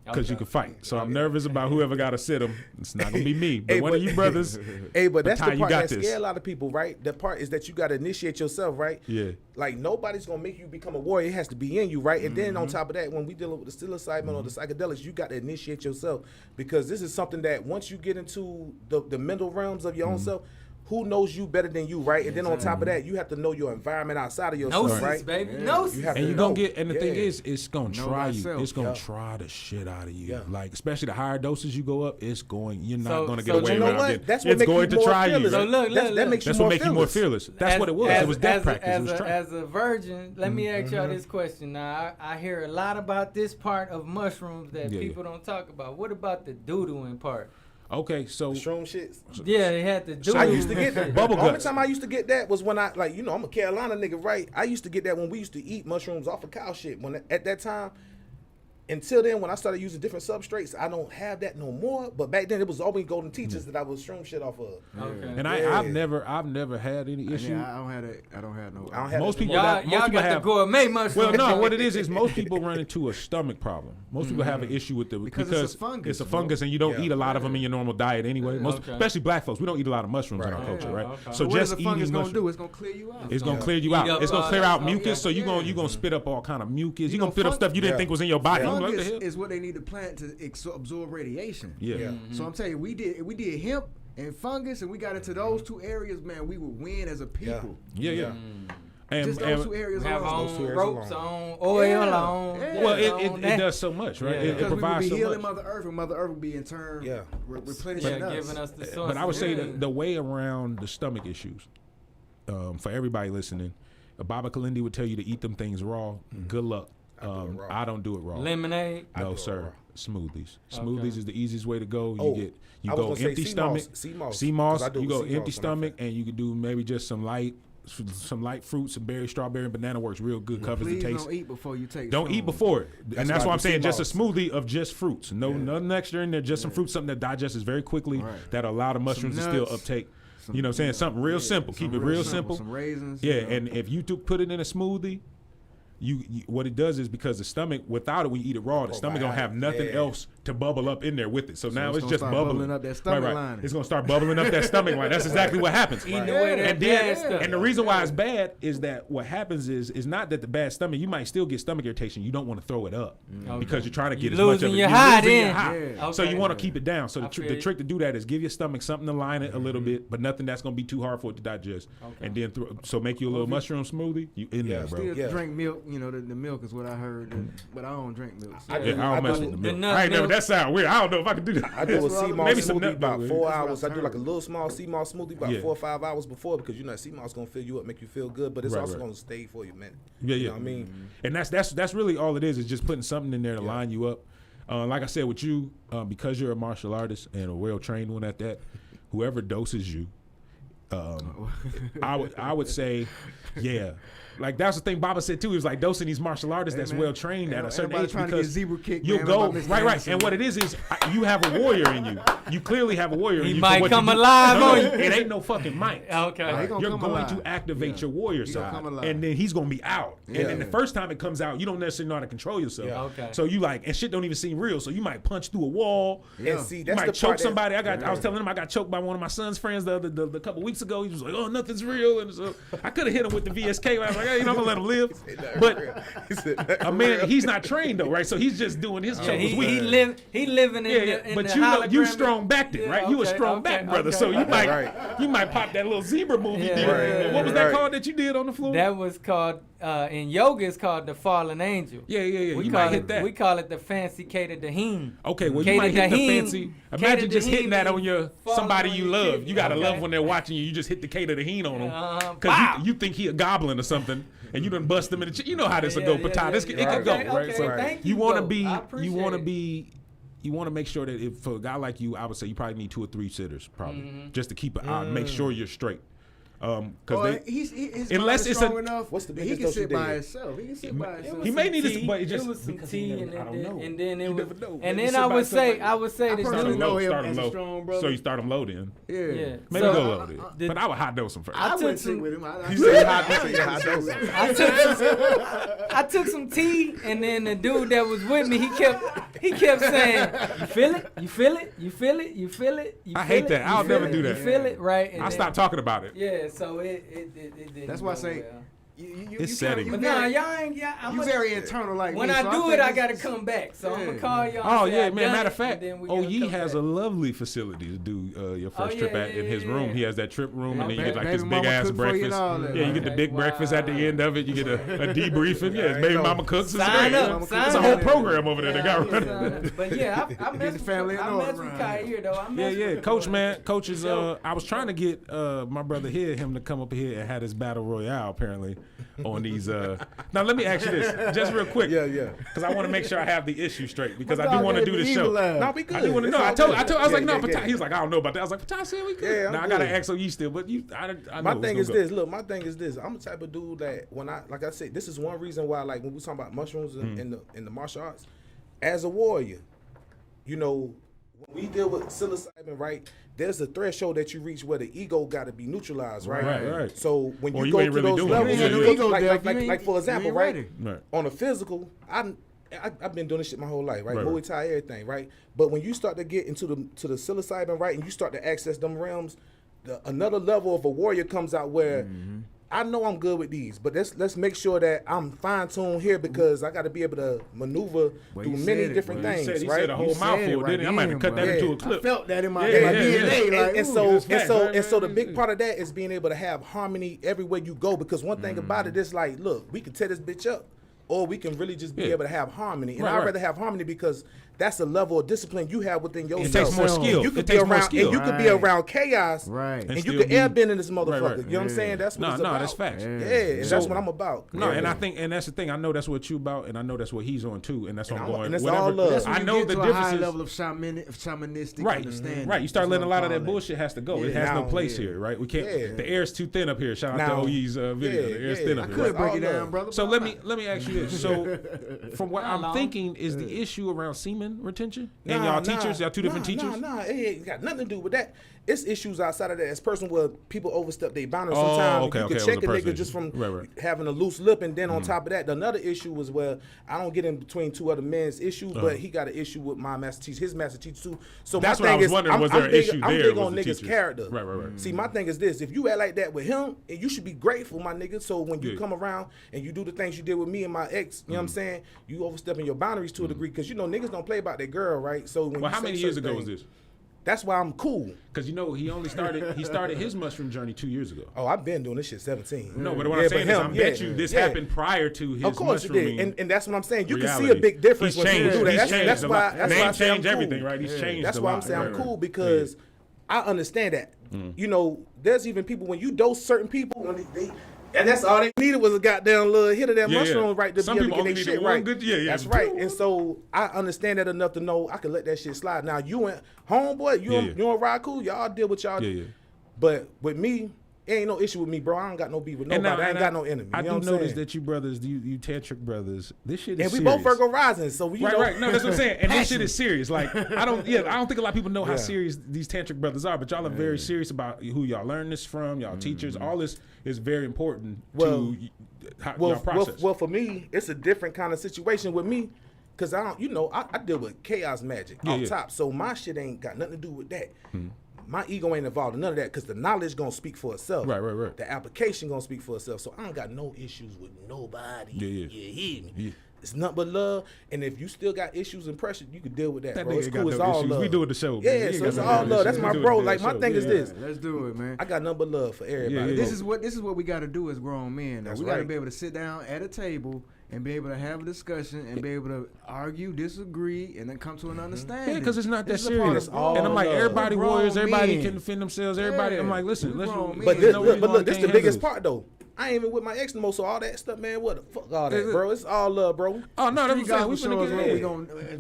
Because you can fight. So I'm nervous about whoever got to sit them. It's not going to be me. But one of you brothers. Hey, but that's the part that scares a lot of people, right? The part is that you got to initiate yourself, right? Yeah. Like, nobody's going to make you become a warrior. It has to be in you, right? And then on top of that, when we deal with the psilocybin or the psychedelics, you got to initiate yourself. Because this is something that once you get into the mental realms of your own self, who knows you better than you, right? And then on top of that, you have to know your environment outside of yourself, Gnosis, right? Baby. Gnosis. And you're going to get, and the thing is, it's going to try you. It's going to try the shit out of you. Like, especially the higher doses you go up, you're not going to get away around it. That's what makes you more fearless. So look, that makes you That's more what makes you more fearless. That's what it was. It was death practice. It was trying. As a virgin, let me ask y'all this question. Now, I hear a lot about this part of mushrooms that people don't talk about. What about the doodling part? Okay, so the Shroom shit. Yeah, they had to do. I used to get that. Bubble The only guts. time I used to get that was when I'm a Carolina nigga, right? I used to get that when we used to eat mushrooms off of cow shit. When at that time, until then, when I started using different substrates, I don't have that no more. But back then, it was always Golden Teachers that I was Shroom shit off of. Okay. And I've never had any issue. Yeah, I don't have no. Most people y'all got the gourmet mushrooms. Well, no, what it is most people run into a stomach problem. Most people have an issue with because it's a fungus. It's a fungus, and you don't eat a lot of them in your normal diet anyway. Especially black folks, we don't eat a lot of mushrooms in our culture, right? Okay. So what just is the eating fungus mushrooms, gonna do? It's gonna clear you out. It's gonna clear you out. It's gonna clear out mucus. So you're gonna spit up all kind of mucus. You're gonna spit up stuff you didn't think was in your body. Fungus is what they need to plant to absorb radiation. Yeah. So I'm telling you, we did hemp and fungus, and we got into those two areas, man. We would win as a people. Yeah. And just those two areas have alone. on ropes, on oil, on. Well, it does so much, right? It provides we would be so healing much. Mother Earth, and Mother Earth would be in turn replenishing us. Giving us the source. But I would say that the way around the stomach issues, for everybody listening, Baba Kalindi would tell you to eat them things raw. Good luck. I don't do it raw. Lemonade? No, sir. Smoothies. Smoothies is the easiest way to go. You I was go gonna empty say stomach. sea moss. You go empty stomach, and you can do maybe just some light fruits, some berry, strawberry, and banana works real good. Covers the taste. Don't eat before you take. Don't eat before it, and that's why I'm saying just a smoothie of just fruits. Nothing extra in there. Just some fruits, something that digests very quickly. That allow the mushrooms to still uptake. You know what I'm saying? Something real simple. Keep it real simple. Some raisins. Yeah, and if you put it in a smoothie, you what it does is because the stomach, without it, when you eat it raw, the stomach don't have nothing else to bubble up in there with it. So now it's just bubbling up that stomach line. It's gonna start bubbling up that stomach line. That's exactly what happens. And the reason why it's bad is that what happens is not that the bad stomach. You might still get stomach irritation. You don't want to throw it up because you're trying to get as much of it. You're losing your high. So you want to keep it down. So the trick to do that is give your stomach something to line it a little bit, but nothing that's gonna be too hard for it to digest. And then so make you a little mushroom smoothie. You in there, bro. Still drink milk. You know the milk is what I heard, but I don't drink milk. I don't mess with the milk. I ain't never. That sound weird. I don't know if I can do that. I do a sea moss smoothie about 4 hours. That's I do like a little small sea moss smoothie about 4 or 5 hours before because sea moss gonna fill you up, make you feel good, but it's also gonna stay for you, man. You know what I mean? And that's really all it is just putting something in there to line you up. Like I said with you, because you're a martial artist and a well trained one at that, whoever doses you, I would say, like that's the thing Baba said too. He was like dosing these martial artists that's well trained at a certain age because you'll go right. And what it is you have a warrior in you. You clearly have a warrior in you. He might come alive on you. It ain't no fucking might. Okay, you're going to activate your warrior side, and then he's gonna be out. And then the first time it comes out, you don't necessarily know how to control yourself. So you and shit don't even seem real. So you might punch through a wall. And see, you might choke somebody. I was telling him I got choked by one of my son's friends the couple weeks ago. He was like, "Oh, nothing's real," and so I could have hit him with the VSK. I was like, "Hey, I'm gonna let him live." But a man, he's not trained though, right? So he's just doing his choke. He living in but the you strong backed it, right? You a strong back brother, so you might pop that little zebra movie. What was that called that you did on the floor? That was called in yoga it's called the fallen angel. Yeah. We call it that. We call it the fancy Kata Daheen. Okay, well, you might hit the fancy. Imagine just hitting that on your somebody you love. You gotta love when they're watching you. You just hit the Kata Daheen on them because you think he a goblin or something, and you done bust them in the. You know how this will go, Ptah. It could go right. So you want to be. You want to make sure that if for a guy like you, I would say you probably need 2 or 3 sitters, probably, just to keep an eye, make sure you're straight. Because unless it's strong enough, what's the he can sit by himself. He can sit by himself. He may need to, but it was some tea, and then it was, know. and then I would say this dude know him start him as a low. strong brother. So you start him low then. Yeah. Maybe go low then. But I would hot dose him first. I wouldn't sit with him. You say hot dose. I took some tea, and then the dude that was with me, he kept saying, "You feel it? You feel it? You feel it? You feel it? You feel it?" I hate that. I'll never do that. You feel it, right? I stopped talking about it. Yeah, so it that's why I say it's setting. But nah, y'all ain't. You very internal like when me, I so do it, I gotta come back. So I'm gonna call y'all. Oh yeah, man. Matter of fact, OE has a lovely facility to do your first trip at in his room. He has that trip room, and then you get like this big ass breakfast. Yeah, you get the big breakfast at the end of it. You get a debriefing. Yeah, his baby mama cooks. It's great. It's a whole program over there they got running. But yeah, I messed with Kair though. Yeah, Coach, man. Coach is. I was trying to get my brother here, him to come up here and had his battle royale apparently on these. Now let me ask you this, just real quick. Yeah. Because I want to make sure I have the issue straight because I do want to do this show. No, we good. I do want to know. I was like, no, Ptah. He was like, I don't know about that. I was like, Ptah said we good. Yeah, now I gotta ask you still, but I know. My thing is this. Look, my thing is this. I'm the type of dude that when like I said, this is one reason why, like when we talking about mushrooms in the martial arts, as a warrior, you know, when we deal with psilocybin, right? There's a threshold that you reach where the ego got to be neutralized, right? Right. So when you go through those levels, like for example, right? On a physical, I've been doing this shit my whole life, right? Muay Thai, everything, right? But when you start to get into the psilocybin, right, and you start to access them realms, another level of a warrior comes out where I know I'm good with these, but let's make sure that I'm fine-tuned here because I got to be able to maneuver through many different things, right? He said a whole mouthful, didn't he? I might have cut that into a clip. I felt that in my DNA. And so the big part of that is being able to have harmony everywhere you go because one thing about it is like, look, we can tear this bitch up or we can really just be able to have harmony. And I'd rather have harmony because that's a level of discipline you have within yourself. It takes more skill. You could be around, and you could be around chaos, and you could airbend in this motherfucker. You know what I'm saying? That's what it's about. No, that's facts. Yeah, and that's what I'm about. No, and I think, and that's the thing. I know that's what you about, and I know that's what he's on too, and that's what I'm going. And that's all love. I know the difference. High level of shamanistic understanding. Right. You start letting a lot of that bullshit has to go. It has no place here, right? We can't. The air's too thin up here. Shout out to OE's video. The air's thin up here. I could break it down, brother. So let me ask you this. So from what I'm thinking is the issue around semen retention. And y'all teachers, y'all two different teachers? It ain't got nothing to do with that. It's issues outside of that. As person where people overstep their boundaries sometimes. You can check a nigga just from having a loose lip, and then on top of that, another issue was where I don't get in between two other men's issues, but he got an issue with my master teacher, his master teacher too. So that's my what thing I was wondering. Was there an issue there? I'm big on niggas' character. Right. See, my thing is this: if you act like that with him, you should be grateful, my nigga. So when you come around and you do the things you did with me and my ex, you know what I'm saying? You overstepping your boundaries to a degree because you know niggas don't play about their girl, right? So when how many years ago was this? That's why I'm cool. Because you know he started his mushroom journey 2 years ago. Oh, I've been doing this shit 17. No, but what I'm saying is I bet you this happened prior to his mushrooming. Of course it did, and that's what I'm saying. You can see a big difference when you do that. That's why I say I'm cool. Everything, right? He's changed. That's why I'm saying I'm cool because I understand that. You know, there's even people when you dose certain people when and that's all they needed was a goddamn little hit of that mushroom right to be able to get their shit right. That's right. And so I understand that enough to know I can let that shit slide. Now you and homeboy, you and Rod Cool, y'all deal with y'all. But with me, it ain't no issue with me, bro. I don't got no beef with nobody. I ain't got no enemy. I do notice that you brothers, you tantric brothers, this shit is serious. And we both Virgo rising, so we know. Right. No, that's what I'm saying. And this shit is serious. Like I don't think a lot of people know how serious these tantric brothers are, but y'all are very serious about who y'all learn this from, y'all teachers. All this is very important to y'all process. Well, for me, it's a different kind of situation with me. Cause I deal with chaos magic off top, so my shit ain't got nothing to do with that. My ego ain't involved in none of that because the knowledge gonna speak for itself. Right. The application gonna speak for itself. So I don't got no issues with nobody. You hear me? It's nothing but love, and if you still got issues and pressure, you can deal with that, bro. Nigga It's cool. It's no all issues. love. We do it the show. Yeah, man. so it's all love. That's my bro. Like my thing is this. Let's do it, man. I got nothing but love for everybody. This is what we got to do as grown men. That's we got to right. be able to sit down at a table and be able to have a discussion and be able to argue, disagree, and then come to an understanding. Yeah, because it's not that This is a part serious. of all And I'm like, love. everybody We're warriors, grown everybody men. can defend themselves. Everybody, I'm like, listen, We're let's. grown men. But there's no look, reason why this we the can't biggest handle part though. I ain't even with my ex no more, so all that stuff, man. What the fuck all that, bro? It's all love, bro. it. Oh no, that's what I'm saying. We show us finna what get we it.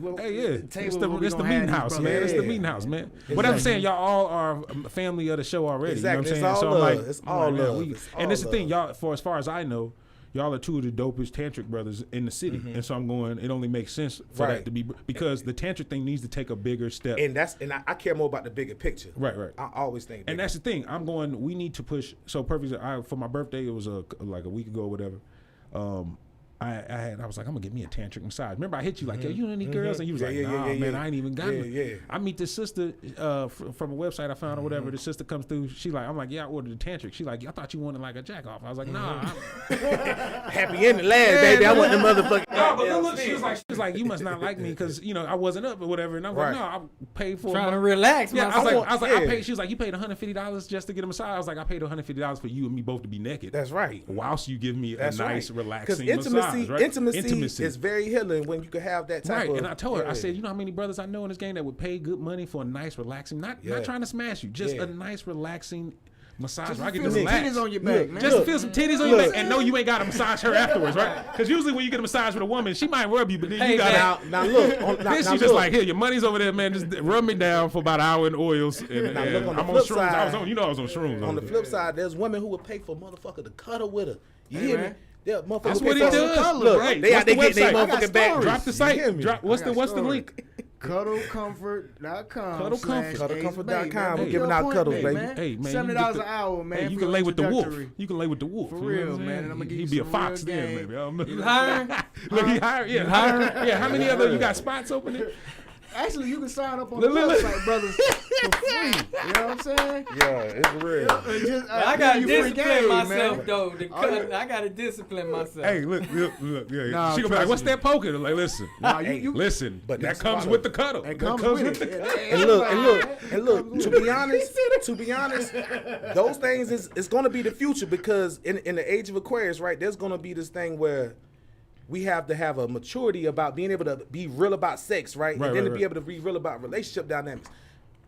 gonna. Hey, yeah, table it's the what we it's the gonna have meeting these house, brothers. man. It's the Yeah. meeting house, man. But I'm saying y'all all are family of the show already. Exactly. You know what I'm It's saying? all So I'm love. like, It's I'm all like, man, love. It's all and this is the thing, love. y'all. For as far as I know, y'all are two of the dopest tantric brothers in the city, and so I'm going. It only makes sense for Right. that to be because the tantric thing needs to take a bigger step. And I care more about the bigger picture. Right. I always think. And that's the thing. I'm going. We need to push. So perfect. For my birthday, it was like a week ago or whatever. I was like, I'm gonna get me a tantric massage. Remember, I hit you like, yo, you know any girls? And you was like, nah, man, I ain't even got it. Yeah. I meet this sister from a website I found or whatever. The sister comes through. She like, I'm like, yeah, I ordered a tantric. She like, I thought you wanted like a jack off. I was like, nah. Happy ending last, baby. I want the motherfucking. No, but look, she was like, you must not like me because I wasn't up or whatever. And I was like, no, I paid for. Trying to relax. Yeah, I was like, yeah. I paid. She was like, you paid $150 just to get a massage. I was like, I paid $150 for you and me both to be naked. That's right. Whilst you give me a nice, relaxing Because massage, right? intimacy is very healing when you can have that type of. And I told her, I said, you know how many brothers I know in this game that would pay good money for a nice, relaxing, not trying to smash you, just a nice, relaxing massage. Just I can feel just some relax. titties on your back, man. Just to feel some titties on your back and know you ain't got to massage her afterwards, right? Because usually when you get a massage with a woman, she might rub you, but then you got now look. Then she just like, here, your money's over there, man. Just rub me down for about an hour in oils. And Now look, on the I'm on flip shrooms. side- I was on shrooms. On the flip side, there's women who would pay for a motherfucker to cuddle with her. You hear me? man. Yeah, motherfucker. That's who what pay he for does. some cuddle. Right. They What's out there the getting their website? I got motherfucking back. Drop the site. You hear me? What's the stories. link? Cuddlecomfort.com. Cuddlecomfort.com. We're Hey, giving out cuddles, baby. Hey, man, $70 an hour, man. Hey, you for can your lay with the wolf. introductory. You can lay with the wolf. For You know real, what I'm man, saying? and I'ma give you He'd be a some fox real then, game. baby. You hiring? Look, he hired. Yeah, hiring. Yeah, how many other you got spots open there? Actually, you can sign up on the Look. website, brothers, for free. You know what I'm saying? Yeah, it's real. I gotta discipline game, myself man. though. I gotta discipline myself. Hey, look. Yeah. Nah, She gonna be like, "What's that poker?" I'm like, listen, listen. but That that's comes part with of the cuddle. It That comes with it. And look. To be honest, those things is gonna be the future because in the age of Aquarius, right? There's gonna be this thing where we have to have a maturity about being able to be real about sex, right? And then to be able to be real about relationship dynamics.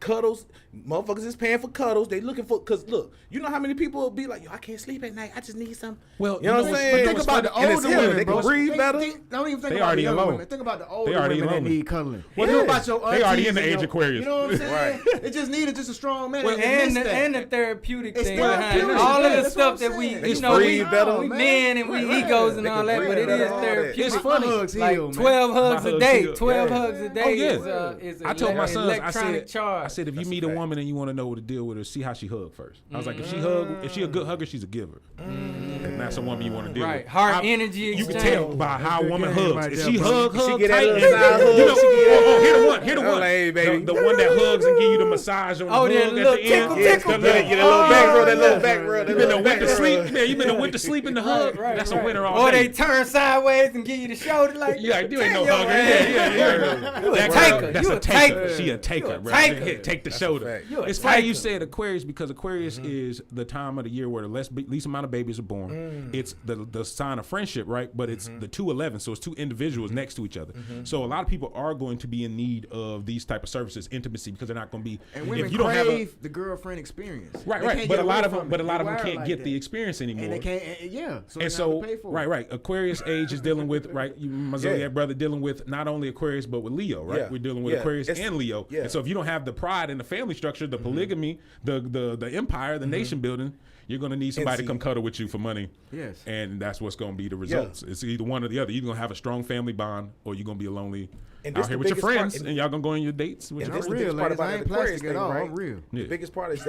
Cuddles, motherfuckers is paying for cuddles. They looking for, cause look, you know how many people will be like, yo, I can't sleep at night. I just need some. Well, you know what I'm saying? But think about the And it's older healing. women, They bro. can breathe better. Don't even think They about already the young alone. women. Think about the older They already women that alone. need cuddling. Well, Think no, about your they already in the aunties age and Aquarius. You know what I'm saying? It just needed just a strong man. And the therapeutic It's thing behind therapeutic, all of yeah, the that's stuff what that I'm we, saying. They you can know, we breathe better. men and we egos and They all can that, breathe but it better, is all that. therapeutic. It's funny. Hugs Like heal, man. 12 hugs My a hugs day. heal. 12 Yeah. hugs a day Oh, yeah. is I told my sons, I electronic said, charge. I said, if you meet a woman and you want to know what to deal with her, see how she hug first. I was like, if she a good hugger, she's a giver. And that's a woman you want to deal with. Heart energy You can exchange. tell by how a woman game hugs. right If there, she bro. hug get that tight, little side hug, you know, she get- here the one. like, hey, baby. The one that hugs and give you the massage on the Oh, hug that at little the end. tickle. Get that little back rub, that little back rub, that You been little to back went to rub. sleep. Man, you been to went to sleep in the hug. That's a winner all Or day. they turn sideways and give you the shoulder like Yeah, you ain't no your hugger. ass. Yeah. You a That taker. girl, that's You a a taker. taker. She a taker, You a bro. taker. Take the shoulder. fact. You a It's funny you taker. said Aquarius because Aquarius is the time of the year where the least amount of babies are born. It's the sign of friendship, right? But it's the 211, so it's two individuals next to each other. So a lot of people are going to be in need of these type of services, intimacy, because they're not going to be. And women if you don't have crave the girlfriend experience. right, They right. can't But get a lot away of them, from but a it. lot of We them wired can't like get that. the experience anymore. And they can't, so And they have so, to pay for it. right. Aquarius age is dealing with, right, my Zodiac brother dealing with not only Aquarius, but with Leo, right? Yeah. We're dealing with Yeah. Aquarius It's- and Leo. yeah. And so if you don't have the pride in the family structure, the polygamy, the empire, the nation building, you're going to need somebody to see- come cuddle with you for money. Yes. And that's what's going to be the results. It's either one or the other. You're going to have a strong family bond or you're going to be a lonely And out this here the with your biggest part- friends and y'all going to go on your dates with And your this I'm the friends. real, biggest part ladies. about I the ain't Aquarius plastic thing, at all. right? I'm real. Yeah. The biggest part is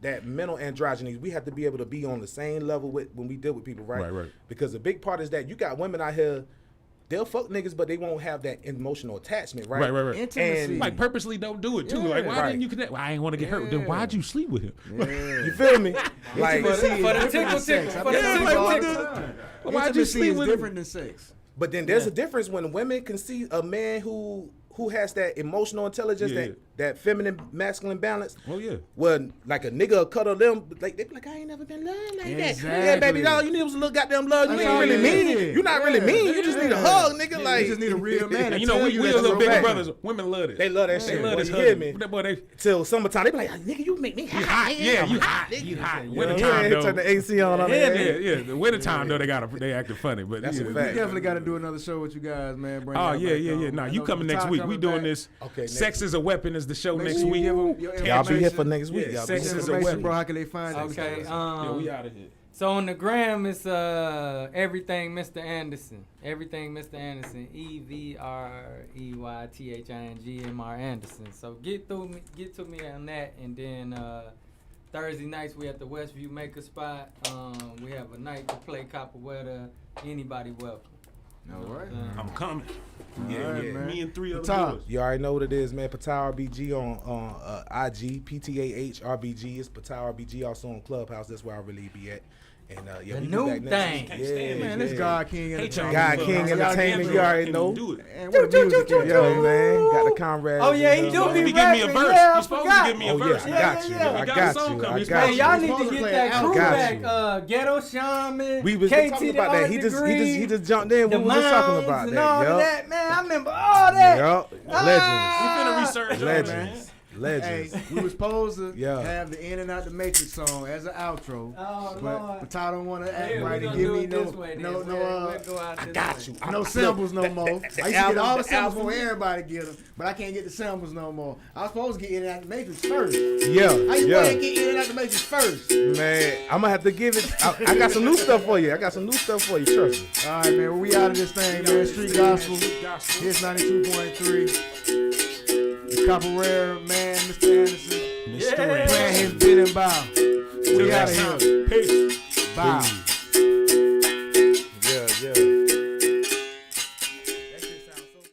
that mental androgyny. We have to be able to be on the same level with when we deal with people, right? Right. Because the big part is that you got women out here, they'll fuck niggas, but they won't have that emotional attachment, right? Right. Intimacy. And- Like purposely don't do it too. Like why Right. didn't you connect? Well, I ain't want to get hurt. Then why'd you sleep with him? You feel me? Like Intimacy For is the different tickle than sex. tickle. I For tell the people tickle all the tickle. time. Well, why'd you Intimacy sleep is with him? different than sex. But then there's a difference when women can see a man who has that emotional intelligence, that feminine masculine balance. Oh yeah. Well, like a nigga cuddle them, like they be like, I ain't never been loved like that. Yeah, baby doll, you need was a little goddamn love. You ain't really mean. You not really mean. You just need a hug, nigga. Like you just need a real man. And you know, we a little big brothers. Women love it. They love that shit. They love this. You hear me? That boy, they till summertime, they be like, nigga, you make me hot. Yeah, you hot. You hot. Wintertime though. Turn the AC on. Yeah. The wintertime though, they acting funny, but that's a fact. We definitely got to do another show with you guys, man. Oh yeah. Nah, you coming next week? We doing this. Okay. Sex is a Weapon is the show next week. Y'all be here for next week. Yeah, Sex is a Weapon, bro. How can they find it? Okay. Yeah, we out of here. So on the gram, it's everything Mr. Anderson. Everything Mr. Anderson. EVREYTHINGMR Anderson. So get to me on that, and then Thursday nights we at the Westview Maker Spot. We have a night to play Copperweather. Anybody welcome. All right. I'm coming. Yeah, man. Me and 3 other boys. You already know what it is, man. Ptah RBG on IG, PTAH RBG. It's Ptah RBG also on Clubhouse. That's where I really be at. And the new thing. Yeah, man, this God King Entertainment. God King Entertainment, you already know. And what the music is. Yo, man, got the comrade. Oh yeah, he do be give me a verse. Yeah, You're supposed to give me a verse. I got you. I got you. Hey, y'all need to get that crew back. Ghetto Shaman. We was talking about that. He just jumped in when we was talking about that. Man, I remember all that. Yup. Legends. We finna research Legends. Legends. Hey, we were supposed to have the In and Out the Matrix song as an outro. Oh, but Ptah don't want to act right and give me no I got you. No samples no more. I used to get all the samples before everybody get them, but I can't get the samples no more. I was supposed to get In and Out the Matrix first. Yeah. I used to go ahead and get In and Out the Matrix first. Man, I'm gonna have to give it. I got some new stuff for you. Trust me. All right, man. Well, we out of this thing, man. Street Gospel. Here's 92.3. Copper Rare, man, Mr. Anderson. Mr. Anderson. Playing his bid and bow. We out of here. Peace. Bow.